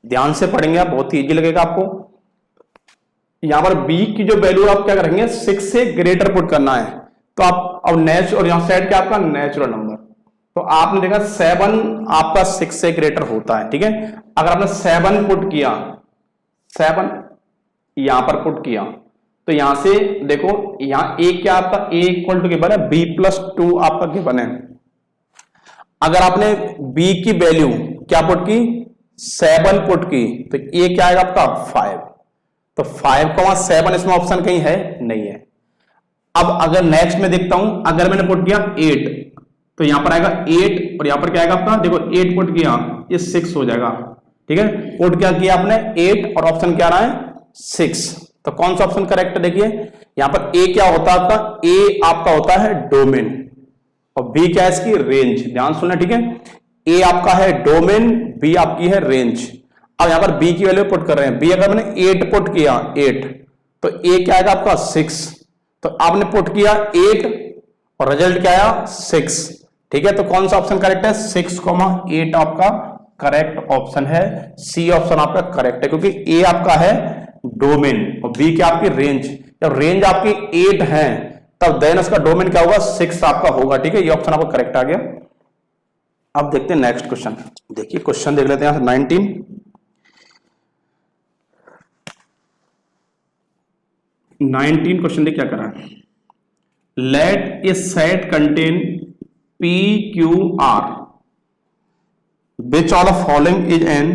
ध्यान से पढ़ेंगे आप, बहुत ही इजी लगेगा आपको। यहां पर बी की जो वैल्यू आप क्या करेंगे 6 से ग्रेटर पुट करना है, तो आप अब नेचुरल, और यहां सेट क्या आपका नेचुरल नंबर, तो आपने देखा 7 आपका 6 से ग्रेटर होता है। ठीक है, अगर आपने 7 पुट किया, 7 यहां पर पुट किया, तो यहां से देखो यहां ए क्या आपका ए इक्वल टू गिवन है बी प्लस 2 आपका गिवन है। अगर आपने बी की वैल्यू क्या पुट की 7 पुट की, तो ए क्या आएगा आपका 5, तो 5,7 इसमें ऑप्शन कहीं है नहीं है। अब अगर नेक्स्ट में देखता हूं, अगर मैंने पुट किया 8, तो यहां पर आएगा 8, और यहां पर क्या आएगा आपका, देखो 8 पुट किया ये 6 हो जाएगा। ठीक है, पुट क्या किया आपने 8, और ऑप्शन क्या आ रहा है 6, तो कौन सा ऑप्शन करेक्ट है। देखिए यहां पर ए क्या होता है आपका, ए आपका होता है डोमेन, और बी क्या है इसकी रेंज। ध्यान सुनना, ठीक है, ए आपका है डोमेन, बी आपकी है रेंज। अब यहां पर बी की वैल्यू पुट कर रहे हैं, बी अगर मैंने 8 पुट किया 8, तो ए क्या आएगा आपका 6, तो आपने पुट किया 8 और रिजल्ट क्या आया 6। ठीक है, तो कौन सा ऑप्शन करेक्ट है 6,8 आपका करेक्ट ऑप्शन है, सी ऑप्शन आपका करेक्ट है, क्योंकि ए आपका है डोमेन और बी क्या आपकी रेंज। जब रेंज आपकी 8 है तब देन उसका डोमेन क्या होगा 6 आपका होगा। ठीक है, ये ऑप्शन आपका करेक्ट आ गया। अब देखते हैं नेक्स्ट क्वेश्चन। देखिए क्वेश्चन देख लेते हैं 19 क्वेश्चन देख क्या करा है। Let A set contain P Q R which all of following is an,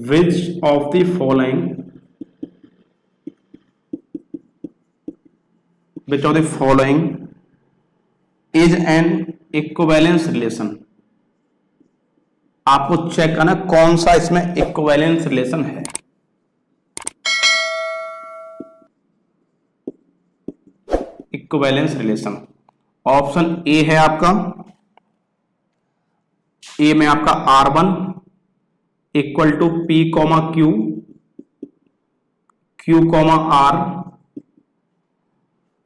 which of the following, which of the following is an equivalence relation। आपको चेक करना कौन सा इसमें इक्विवेलेंस रिलेशन है। इक्विवेलेंस रिलेशन ऑप्शन ए है आपका, A में आपका R1 equal to P comma Q, Q comma R,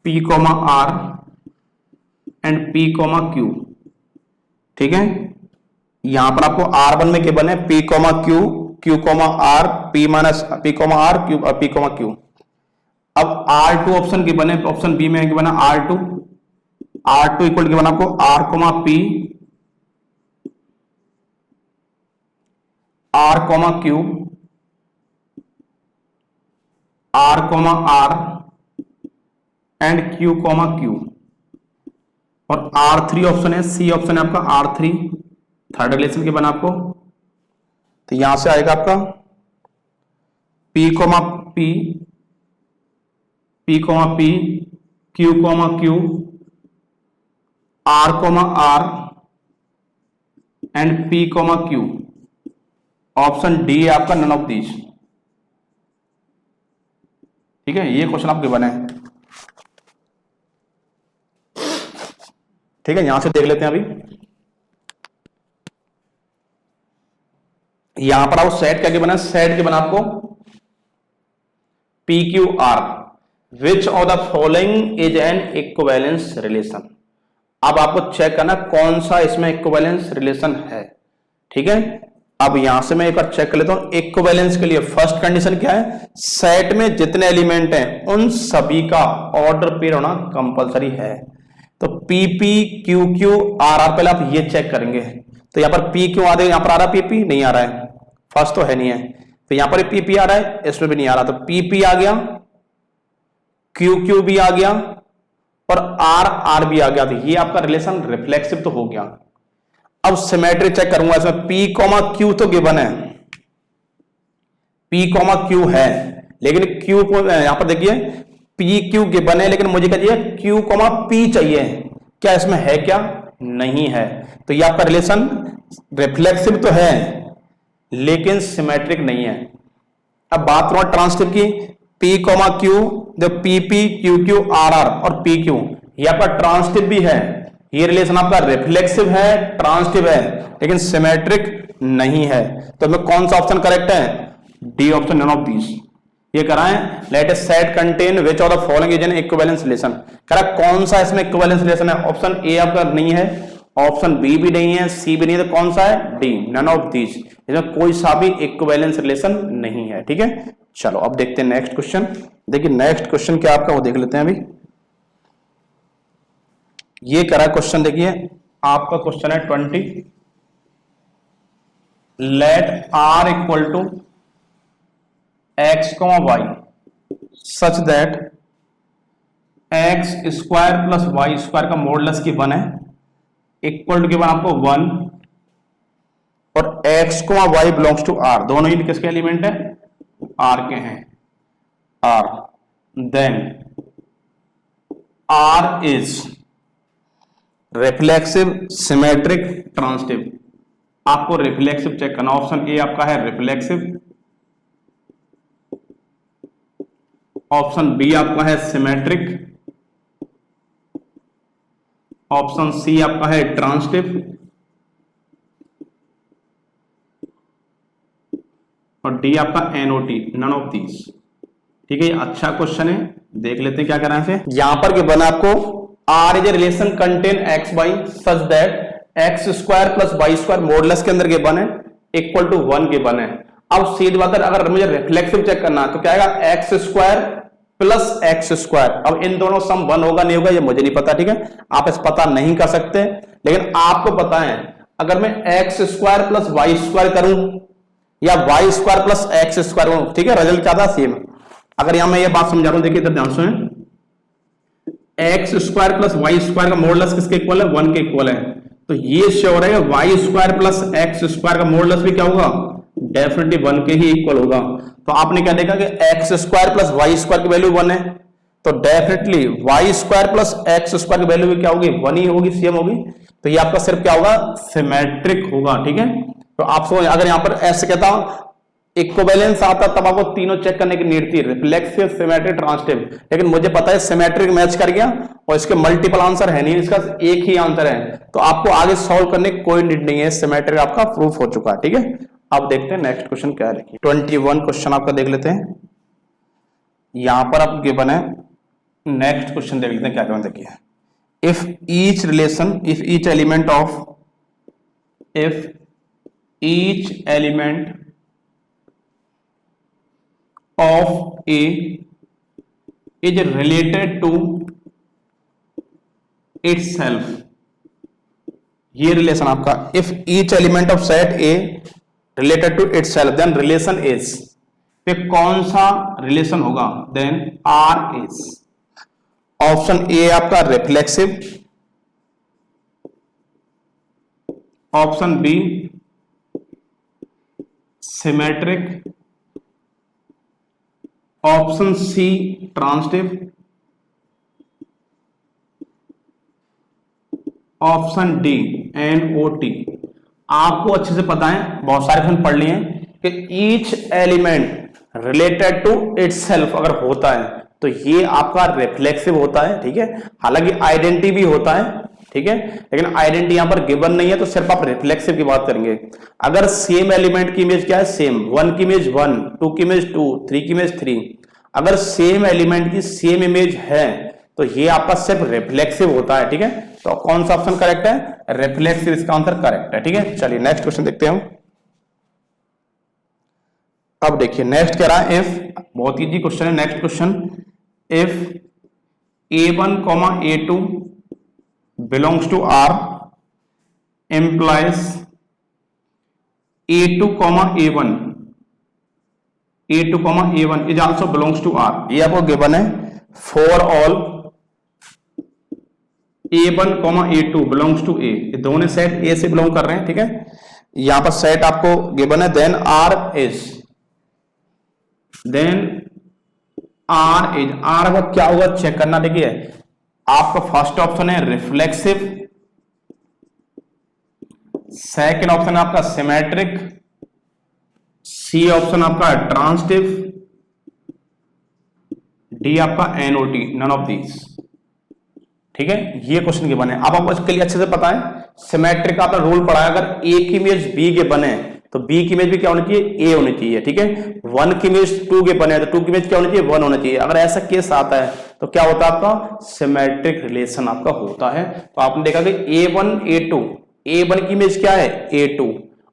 P comma R and P comma Q। ठीक है, यहां पर आपको R1 में क्या बने P comma Q, Q comma R, P minus P comma R, Q P comma Q। अब R2 option के बने, ऑप्शन बी में क्या बना R2, R2 इक्वल के बना आपको R comma P, R comma Q, R comma R and Q comma Q, और R3 ऑप्शन है, सी ऑप्शन है आपका R3 थर्ड रिलेशन के बना आपको। तो यहां से आएगा आपका P comma P, P comma P, Q comma Q, R comma R and P comma Q। Option D है आपका नन ऑफ दीज। ठीक है, ये क्वेश्चन आपके बने हैं। ठीक है, यहां से देख लेते हैं। अभी यहां पर आपको सेट क्या बना, सेट के बना आपको P Q R, which of the following is an equivalence relation. अब आपको चेक करना कौन सा इसमें इक्विवेलेंस रिलेशन है। ठीक है, अब यहां से मैं एक बार चेक कर लेता हूं। इक्विवेलेंस के लिए फर्स्ट कंडीशन क्या है, सेट में जितने एलिमेंट हैं उन सभी का ऑर्डर पेयर होना कंपलसरी है। तो P P Q Q R R, पहले आप ये चेक करेंगे। तो यहां पर पी क्यों आ रहा है, यहां पर आ रहा है पी पी नहीं आ रहा है, फर्स्ट तो है नहीं है, तो यहां पर पी पी आ रहा है, इसमें भी नहीं आ रहा, तो पी पी आ गया, क्यू क्यू भी आ गया और आर आर भी आ गया। तो ये आपका रिलेशन रिफ्लेक्सिव तो हो गया। अब सिमेट्री चेक करूंगा इसमें P, Q तो गिवन है, P, Q है, लेकिन Q को यहां पर देखिए P, Q गिवन है, लेकिन मुझे क्या चाहिए Q, P चाहिए। क्या इसमें है? क्या नहीं है। तो ये आपका रिलेशन रिफ्लेक्सिव तो है लेकिन सिमेट्रिक नहीं है। अब बात करो ट्रांसटिव की, P, Q, जो PP, QQ, RR और PQ, ये आपका ट्रांसटिव भी है। ये रिलेशन आपका रिफ्लेक्सिव है, ट्रांसटिव है, लेकिन सिमेट्रिक नहीं है। तो हमें कौन सा ऑप्शन करेक्ट है? D option, none of these. ये कराएं, let A set contain which of the following is an equivalence relation. करा कौन सा इसमें इक्विवेलेंस रिलेशन है? ऑप्शन ए आपका नहीं है, ऑप्शन बी भी नहीं है, सी भी नहीं है, तो कौन सा है? D, none of these. इसमें कोई सा भी इक्विवेलेंस रिलेशन नहीं है। ठीक है, चलो अब देखते हैं नेक्स्ट क्वेश्चन। देखिए नेक्स्ट क्वेश्चन क्या आपका, वो देख लेते हैं अभी। ये करा क्वेश्चन, देखिए आपका क्वेश्चन है 20, let R equal to x y such that x square plus y square का मॉडुलस की 1 है, इक्वल टू गिवन आपको 1, और x y belongs to R, दोनों ही किसके एलिमेंट है? आर के हैं, R. Then R is reflexive, symmetric, transitive. आपको रिफ्लेक्सिव चेक करना, ऑप्शन ए आपका है रिफ्लेक्सिव, ऑप्शन बी आपका है सिमेट्रिक, ऑप्शन सी आपका है ट्रांसटिव, और डी आपका एनओटी, नन ऑफ दीज। ठीक है, ये अच्छा क्वेश्चन है, देख लेते हैं क्या करना है। यहां पर क्या बना आपको, R is a relation contain x y such that x square plus y square modulus के अंदर गिवन है, इक्वल टू 1 गिवन है। अब सीधी बात है, अगर मुझे रिफ्लेक्सिव चेक करना है तो क्या आएगा? X square plus x square. अब इन दोनों सम 1 होगा नहीं होगा ये मुझे नहीं पता। ठीक है, आप इस पता नहीं कर सकते, लेकिन आपको पता है अगर मैं x square plus y square करूं या y square plus x square करूं, ठीक है, रिजल्ट क्या था? सेम। अगर यहां मैं ये बात समझा रहा हूं, देखिए इधर ध्यान सुने, x square plus y square का मॉडुलस किसके इक्वल है? 1 के इक्वल है। तो ये श्योर है y square plus x square का मॉडुलस भी क्या होगा? डेफिनेटली 1 के ही इक्वल होगा। तो आपने क्या देखा कि x square plus y square की वैल्यू 1 है, तो definitely y square plus x square की वैल्यू भी क्या होगी? 1 ही होगी, सेम होगी। तो ये आपका सिर्फ क्या होगा? सिमेट्रिक होगा। ठीक है, तो आप अगर यहां पर ऐसे कहता हूं इक्विवेलेंस आता तब आपको तीनों चेक करने की नीड थी, रिफ्लेक्सिव, सिमेट्रिक, ट्रांसटिव, लेकिन मुझे पता है सिमेट्रिक मैच कर गया और इसके मल्टीपल आंसर है नहीं, इसका एक ही आंसर है, तो आपको आगे सॉल्व करने की कोई नीड नहीं है, सिमेट्रिक आपका प्रूफ हो चुका है। ठीक है, अब देखते हैं नेक्स्ट क्वेश्चन क्या है। 21 क्वेश्चन आपका देख लेते हैं, यहां पर आप गिवन है। नेक्स्ट क्वेश्चन देख लेते हैं क्या गिवन, देखिए if each relation, if each element of A is related to itself, ये रिलेशन आपका if each element of set A related to itself then relation is, पे कौन सा रिलेशन होगा? then R is, option A आपका reflexive, option B symmetric, option C transitive, option D not. आपको अच्छे से पता है, बहुत सारे क्वेश्चन पढ़ लिए कि each element related to itself अगर होता है तो ये आपका रिफ्लेक्सिव होता है। ठीक है, हालांकि आइडेंटिटी भी होता है, ठीक है, लेकिन आइडेंटिटी यहां पर गिवन नहीं है, तो सिर्फ आप रिफ्लेक्सिव की बात करेंगे। अगर सेम एलिमेंट की इमेज क्या है? सेम। 1 की इमेज 1, 2 की इमेज 2, 3 की इमेज 3, अगर सेम एलिमेंट की सेम इमेज है तो ये आपका सिर्फ रिफ्लेक्सिव होता है। ठीक है, तो कौन सा ऑप्शन करेक्ट है? रिफ्लेक्सिव, इसका आंसर करेक्ट है। ठीक है, चलिए नेक्स्ट क्वेश्चन देखते हैं हम। अब देखिए नेक्स्ट कह रहा है, इफ, बहुत इजी क्वेश्चन है next question, if A1, A2 belongs to R implies A2, A1 is also belongs to R, ये आपको गिवन है। For all A1 comma A2 belongs to A, ये दोनों सेट ए से बिलोंग कर रहे हैं, ठीक है। यहां पर सेट आपको गिवन है, देन आर इज आर का क्या होगा चेक करना। देखिए आपका फर्स्ट ऑप्शन है रिफ्लेक्सिव, सेकंड ऑप्शन आपका सिमेट्रिक, सी ऑप्शन आपका ट्रांसटिव, डी आपका एनओटी, नन ऑफ दीज, ठीक है। ये क्वेश्चन के बने। अब आपको इसके लिए अच्छे से पता है सिमेट्रिक का आपने रूल पढ़ा है, अगर ए की इमेज बी के बने तो बी की इमेज भी क्या होनी चाहिए, ए होनी चाहिए, ठीक है। 1 की इमेज 2 के बने तो 2 की इमेज क्या होनी चाहिए, 1 होना चाहिए। अगर ऐसा केस आता है तो क्या होता है आपका सिमेट्रिक रिलेशन आपका होता है। तो आपने देखा कि A1 A2, A1 की इमेज क्या है A2,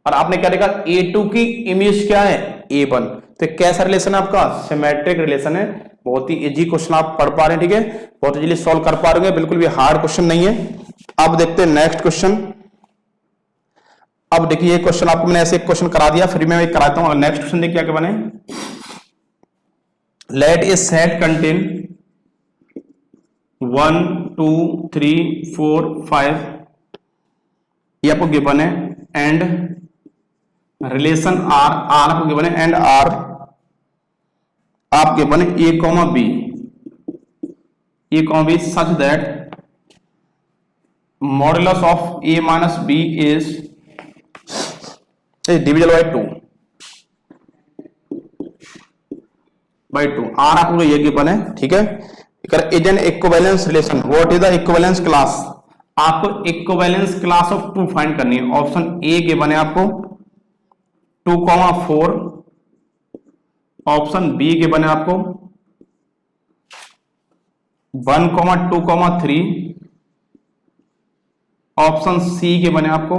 और आपने क्या देखा A2 की इमेज क्या है A1, तो कैसा रिलेशन है आपका, सिमेट्रिक रिलेशन है। बहुत ही इजी क्वेश्चन आप पढ़ पा रहे हैं, ठीक है, बहुत इजीली सॉल्व कर पा रहे हैं, बिल्कुल भी हार्ड क्वेश्चन नहीं है। अब देखते हैं नेक्स्ट क्वेश्चन। अब देखिए ये क्वेश्चन आपको मैंने ऐसे एक क्वेश्चन करा दिया, फिर मैं कराता हूं। नेक्स्ट क्वेश्चन देखिए क्या बने, लेट ए सेट कंटेन 1 2 3 4 5, ये आपको गिवन है, एंड रिलेशन आर आपको गिवन है, एंड आर आपके बने a comma b such that modulus of a minus b is divisible by two. R आपको ये गिवन है, ठीक है। Is an equivalence relation, what is the equivalence class, आपको इक्विवेलेंस क्लास ऑफ 2 फाइंड करनी है। ऑप्शन ए गिवन है आपको 2,4, ऑप्शन बी के बने आपको 1,2,3, ऑप्शन सी के बने आपको,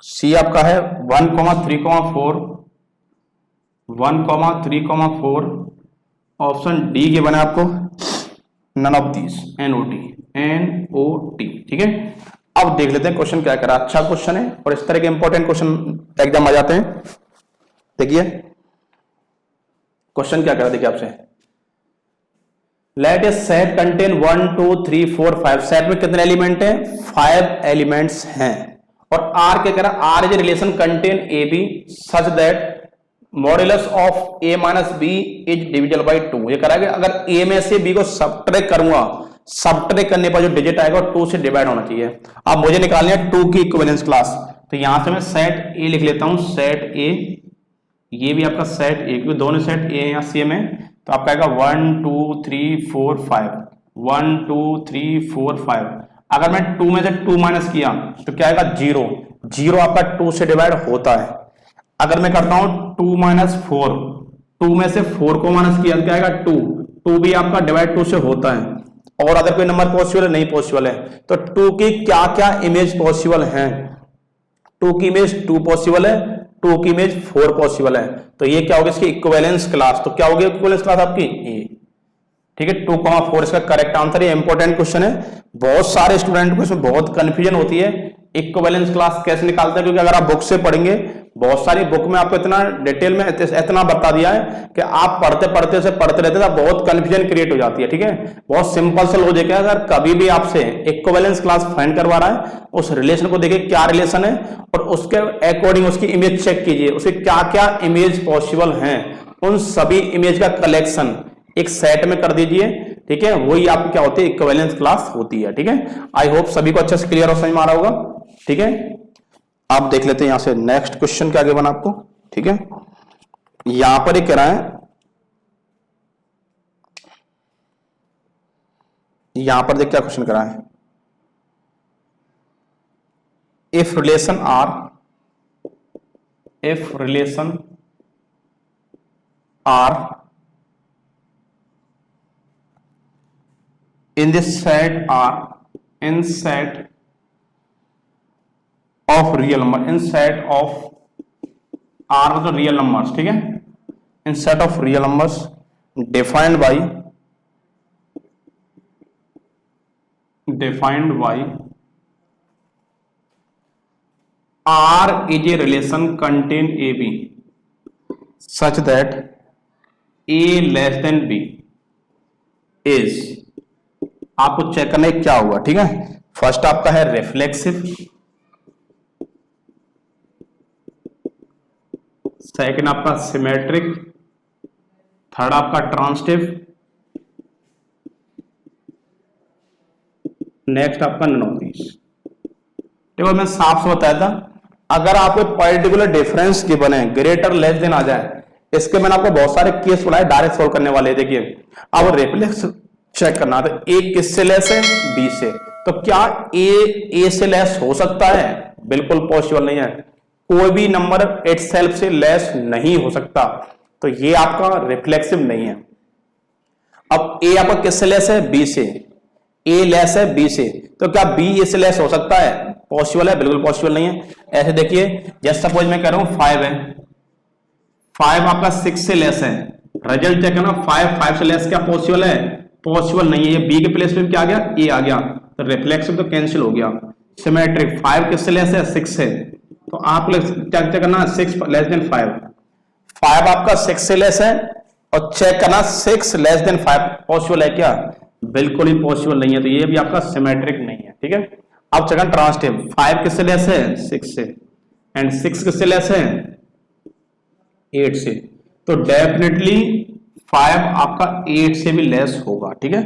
सी आपका है 1,3,4, 1,3,4, ऑप्शन डी के बने आपको नन ऑफ दीज, एनओटी, ठीक है। अब देख लेते हैं क्वेश्चन क्या करा। अच्छा क्वेश्चन है और इस तरह के इंपॉर्टेंट क्वेश्चन एग्जाम आ जाते हैं। देखिए क्वेश्चन क्या करा, देखिए आपसे, लेट ए सेट कंटेन 1 2 3 4 5, सेट में कितने एलिमेंट हैं, 5 एलिमेंट्स हैं। और आर क्या करा, R is a relation contain a b such that modulus of a minus b is divisible by 2। ये करा कि अगर ए में से बी को सबट्रैक्ट करूंगा, सबट्रैक्ट करने पर जो डिजिट आएगा 2 से डिवाइड होना चाहिए। अब मुझे निकालनी है 2 की इक्विवेलेंस क्लास, तो यहां से मैं सेट ए लिख लेता हूं, सेट ए, ये भी आपका सेट ए, क्योंकि दोनों सेट ए यहां सेम है, तो आपका आएगा 1 2 3 4 5, 1 2 3 4 5। अगर मैं 2 में से 2 माइनस किया तो क्या आएगा 0, 0 आपका 2 से डिवाइड होता है। अगर मैं करता हूं 2 माइनस 4, 2 में से 4 को माइनस किया तो क्या आएगा 2, 2 भी आपका डिवाइड 2 से होता है। और अगर कोई नंबर पॉसिबल है, नहीं पॉसिबल है, तो 2 की क्या क्या इमेज पॉसिबल है, 2 की इमेज 2 पॉसिबल है, 2 की इमेज 4 पॉसिबल है। तो ये क्या होगी इसकी इक्विवेलेंस क्लास, तो क्या होगी इक्विवेलेंस क्लास आपकी ए, ठीक है। 2,4 इसका करेक्ट आंसर। ये इंपॉर्टेंट क्वेश्चन है, बहुत सारे स्टूडेंट को इसमें बहुत कंफ्यूजन होती है इक्विवेलेंस क्लास कैसे निकालते हैं, क्योंकि अगर आप बुक से पढ़ेंगे, बहुत सारी बुक में आपको इतना डिटेल में इतना बता दिया है कि आप पढ़ते पढ़ते से पढ़ते रहते हैं, बहुत कंफ्यूजन क्रिएट हो जाती है, ठीक है। बहुत सिंपल सा लॉजिक है, अगर कभी भी आपसे इक्विवेलेंस क्लास फाइंड करवा रहा है, उस रिलेशन को देखिए क्या रिलेशन है और उसके अकॉर्डिंग उसकी इमेज चेक कीजिए, उसके क्या क्या इमेज पॉसिबल हैं, उन सभी इमेज का कलेक्शन एक सेट में कर दीजिए, ठीक है। वही आपकी क्या होती है, इक्विवेलेंस क्लास होती है, ठीक है। आई होप सभी को अच्छे से क्लियर और समझ में आ रहा होगा, ठीक है। आप देख लेते हैं यहां से नेक्स्ट क्वेश्चन क्या गिवन आपको, ठीक है। यहां पर ये कह रहा है, यहां पर देख क्या क्वेश्चन करा है, if relation R in this set are in set of real number, in set of R मतलब real numbers, ठीक है, in set of real numbers defined by R is a relation contain AB such that A less than B, is, आपको check करना है क्या हुआ, ठीक है। फर्स्ट आपका है रिफ्लेक्सिव, सेकंड आपका सिमेट्रिक, थर्ड आपका ट्रांसटिव, नेक्स्ट आपका नन ऑफ दीस। देखो मैं साफ से बताया था, अगर आपको पर्टिकुलर डिफरेंस गिवन है, ग्रेटर लेस देन आ जाए, इसके मैंने आपको बहुत सारे केस बुलाए डायरेक्ट सॉल्व करने वाले। देखिए अब रिफ्लेक्स चेक करना था, ए किससे लेस है, बी से, तो क्या ए से लेस हो सकता है, बिल्कुल पॉसिबल नहीं है। कोई भी नंबर इटसेल्फ से लेस नहीं हो सकता, तो ये आपका रिफ्लेक्सिव नहीं है। अब ए आपका किससे लेस है, बी से, ए लेस है बी से, तो क्या बी ए से लेस हो सकता है, पॉसिबल है, बिल्कुल पॉसिबल नहीं है। ऐसे देखिए जैसे सपोज मैं कह रहा हूं 5 है, 5 आपका 6 से लेस है, रिजल्ट चेक करना, 5 से लेस क्या पॉसिबल है, पॉसिबल नहीं है। ये बी के प्लेस में क्या आ गया, ए आ गया, तो रिफ्लेक्सिव तो कैंसिल हो गया। सिमेट्रिक 5 किससे लेस है, 6 से, तो आप चेक करना 6 लेस देन 5, 5 आपका 6 से लेस है, और चेक करना 6 लेस देन 5 पॉसिबल है क्या, बिल्कुल ही पॉसिबल नहीं है, तो ये भी आपका सिमेट्रिक नहीं है, ठीक है। अब चेक ट्रांसटिव, 5 किससे लेस है, 6 से, एंड 6 किससे लेस है, 8 से, तो डेफिनेटली 5 आपका 8 से भी लेस होगा, ठीक है।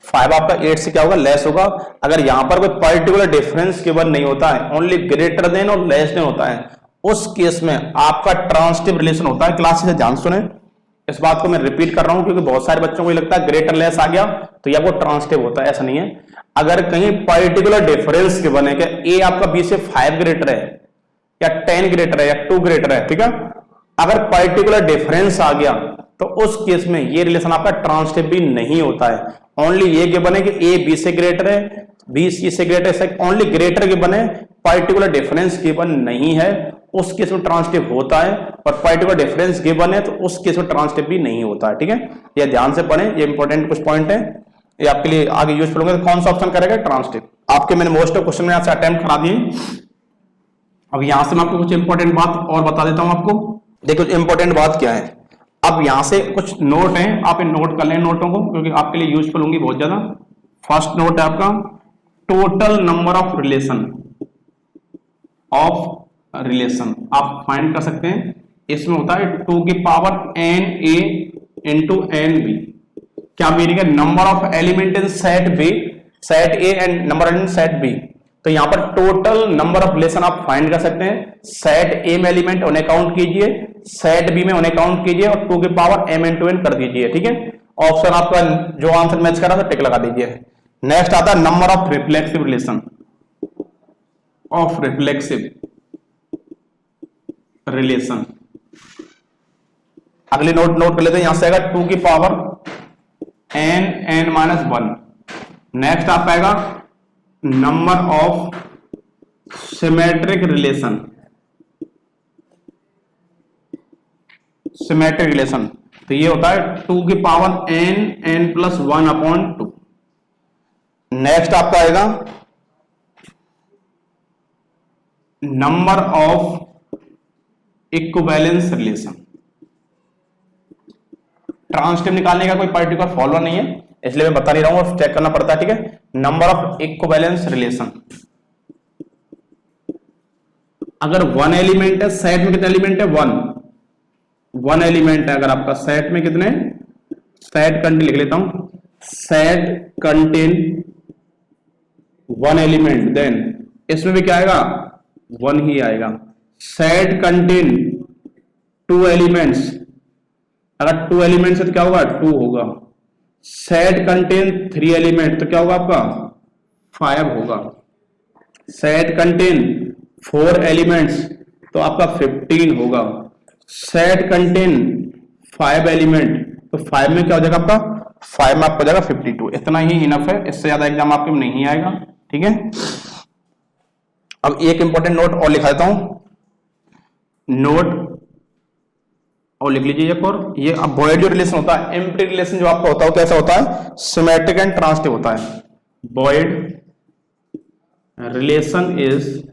5 आपका 8 से क्या होगा, लेस होगा। अगर यहां पर कोई पर्टिकुलर डिफरेंस गिवन नहीं होता है, ओनली ग्रेटर देन और लेस देन होता है, उस केस में आपका ट्रांसटिव रिलेशन होता है। क्लास से ध्यान सुने, इस बात को मैं रिपीट कर रहा हूं क्योंकि बहुत सारे बच्चों को लगता है ग्रेटर लेस आ गया तो ये आपको ट्रांसटिव होता है, ऐसा नहीं है। अगर कहीं पर्टिकुलर डिफरेंस गिवन है कि ए आपका बी से 5 ग्रेटर है, या 10 ग्रेटर है, या 2 ग्रेटर है, ठीक है, अगर पर्टिकुलर डिफरेंस आ गया तो उस केस में ये रिलेशन आपका ट्रांसटिव भी नहीं होता है। ओनली ये गिवन है कि ए बी से ग्रेटर है, बी सी से ग्रेटर है, ओनली ग्रेटर गिवन है, पर्टिकुलर डिफरेंस गिवन नहीं है, उस केस में ट्रांसटिव होता है। और पर्टिकुलर डिफरेंस गिवन है तो उस केस में ट्रांसटिव भी नहीं होता है, ठीक है। ये ध्यान से पढ़ें, ये इंपॉर्टेंट कुछ पॉइंट है, ये आपके लिए आगे यूजफुल होंगे। कौन सा ऑप्शन करेगा, ट्रांसटिव। आपके मैंने मोस्ट ऑफ क्वेश्चन में आपसे अटेम्प्ट करा दिए। अब यहां से मैं आपको कुछ इंपॉर्टेंट बात और बता देता हूं आपको। देखो इंपॉर्टेंट बात क्या है, अब यहां से कुछ नोट हैं, आप इन नोट कर लें नोटों को, क्योंकि आपके लिए यूजफुल होंगी बहुत ज्यादा। फर्स्ट नोट है आपका, टोटल नंबर ऑफ रिलेशन आप फाइंड कर सकते हैं। इसमें होता है 2 की power n a into n b। क्या मीनिंग है, number of element in set B, set A and number in set B. तो यहां पर टोटल नंबर ऑफ रिलेशन आप फाइंड कर सकते हैं। सेट ए में एलिमेंट उन्हें काउंट कीजिए, सेट बी में उन्हें काउंट कीजिए, और 2 की पावर m इंटू n कर दीजिए, ठीक है। ऑप्शन आपका जो आंसर मैच करा तो टिक लगा दीजिए। नेक्स्ट आता है नंबर ऑफ रिफ्लेक्सिव रिलेशन, अगली नोट कर लेते हैं, यहां से आएगा 2 की पावर n-1। नेक्स्ट आप आएगा नंबर ऑफ सिमेट्रिक रिलेशन, तो ये होता है 2 की पावर n+1/2। नेक्स्ट आपका आएगा number of equivalence relation. Transitive निकालने का कोई पर्टिकुलर फॉर्मूला नहीं है, इसलिए मैं बता नहीं रहा हूं, चेक करना पड़ता है, ठीक है। नंबर ऑफ इक्विवेलेंस रिलेशन, अगर 1 एलिमेंट है, सेट में कितने एलिमेंट है, 1 एलिमेंट है। अगर आपका सेट में कितने, सेट कंटेन लिख लेता हूं, सेट कंटेन 1 एलिमेंट, देन इसमें भी क्या आएगा, 1 ही आएगा। सेट कंटेन 2 एलिमेंट्स, अगर 2 एलिमेंट्स है तो क्या होगा, 2 होगा। सेट कंटेन 3 एलिमेंट तो क्या होगा आपका, 5 होगा। सेट कंटेन 4 एलिमेंट्स तो आपका 15 होगा। सेट कंटेन 5 एलिमेंट तो 5 में क्या हो जाएगा आपका, 5 में आपको जाएगा 52। इतना ही इनफ है, इससे ज्यादा एग्जाम आपके में नहीं आएगा, ठीक है। अब एक इंपॉर्टेंट नोट और लिखा देता हूं, नोट और लिख लीजिए एक और। ये अब बॉयड जो रिलेशन होता है, एम्प्टी रिलेशन जो आपका होता है, कैसा होता है, सिमेट्रिक एंड ट्रांसटिव होता है। Void relation is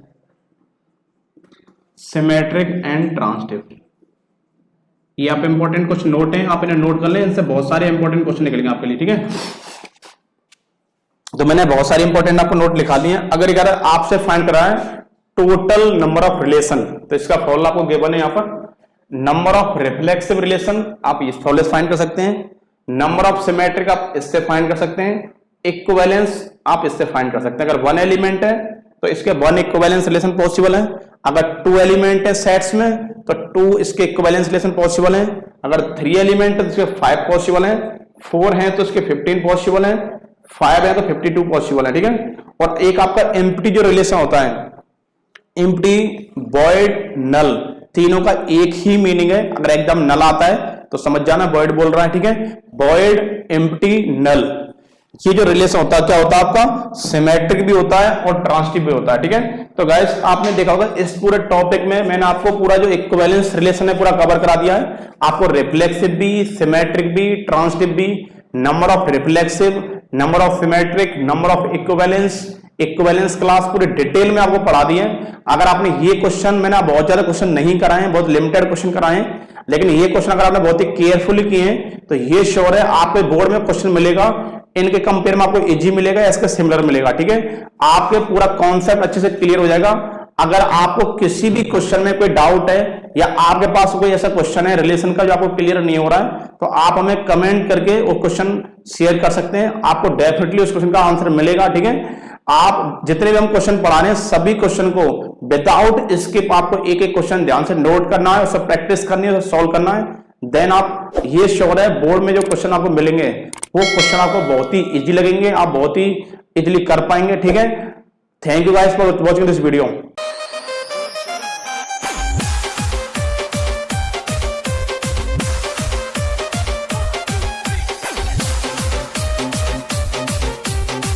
symmetric and transitive. ये आप इंपॉर्टेंट क्वेश्चन नोट है, आप इन्हें नोट कर लें, इनसे बहुत सारे इंपॉर्टेंट क्वेश्चन निकलेंगे आपके लिए, ठीक है। तो मैंने बहुत सारे इंपॉर्टेंट आपको नोट लिखा दिए हैं। अगर आपसे फाइंड करा है टोटल नंबर ऑफ रिलेशन, तो इसका फॉर्मूला आपको गिवन है यहाँ पर। नंबर ऑफ रिफ्लेक्सिव रिलेशन आप इस फॉर्मूले से फाइंड कर सकते हैं, नंबर ऑफ सिमेट्रिक आप इससे फाइंड कर सकते हैं, इक्विवेलेंस आप इससे फाइंड कर सकते हैं। अगर 1 एलिमेंट है तो इसके 1 इक्विवेलेंस रिलेशन पॉसिबल है, अगर 2 एलिमेंट है सेट्स में तो 2 इसके इक्विवेलेंस रिलेशन पॉसिबल है, अगर 3 एलिमेंट है तो इसके 5 पॉसिबल है, 4 है तो इसके 15 पॉसिबल है, 5 है तो 52 पॉसिबल है, ठीक है। और एक आपका एम्प्टी जो रिलेशन होता है, एम्प्टी, वॉइड, नल, तीनों का एक ही मीनिंग है। अगर एकदम नल आता है तो समझ जाना वॉइड बोल रहा है, ठीक है। वॉइड, एम्प्टी, नल, ये जो रिलेशन होता है क्या होता है आपका, सिमेट्रिक भी होता है और ट्रांसिटिव भी होता है, ठीक है। तो गाइस आपने देखा होगा इस पूरे टॉपिक में मैंने आपको पूरा जो इक्विवेलेंस रिलेशन है पूरा कवर करा दिया है। आपको रिफ्लेक्सिव भी, सिमेट्रिक भी, ट्रांसिटिव भी, number of reflexive, number of symmetric, number of equivalence class पूरे डिटेल में आपको पढ़ा दिए। अगर आपने ये क्वेश्चन, मैंने बहुत ज्यादा क्वेश्चन नहीं कराए हैं, बहुत लिमिटेड क्वेश्चन कराए हैं, लेकिन ये क्वेश्चन अगर आपने बहुत ही केयरफुली किए हैं तो ये श्योर है आपके बोर्ड में क्वेश्चन मिलेगा, इनके कंपेयर में आपको इजी मिलेगा, इसका सिमिलर मिलेगा, ठीक है। आपके पूरा कॉन्सेप्ट अच्छे से क्लियर हो जाएगा। अगर आपको किसी भी क्वेश्चन में कोई डाउट है या आपके पास कोई ऐसा क्वेश्चन है रिलेशन का जो आपको क्लियर नहीं हो रहा है, तो आप हमें कमेंट करके वो क्वेश्चन शेयर कर सकते हैं, आपको डेफिनेटली उस क्वेश्चन का आंसर मिलेगा, ठीक है। आप जितने भी हम क्वेश्चन पढ़ा रहे हैं सभी क्वेश्चन को विदाउट स्किप आपको एक एक क्वेश्चन ध्यान से नोट करना है, उससे प्रैक्टिस करनी है, सॉल्व करना है, देन आप ये श्योर है बोर्ड में जो क्वेश्चन आपको मिलेंगे वो क्वेश्चन आपको बहुत ही इजी लगेंगे, आप बहुत ही इजीली कर पाएंगे, ठीक है। Thank you guys for watching this video.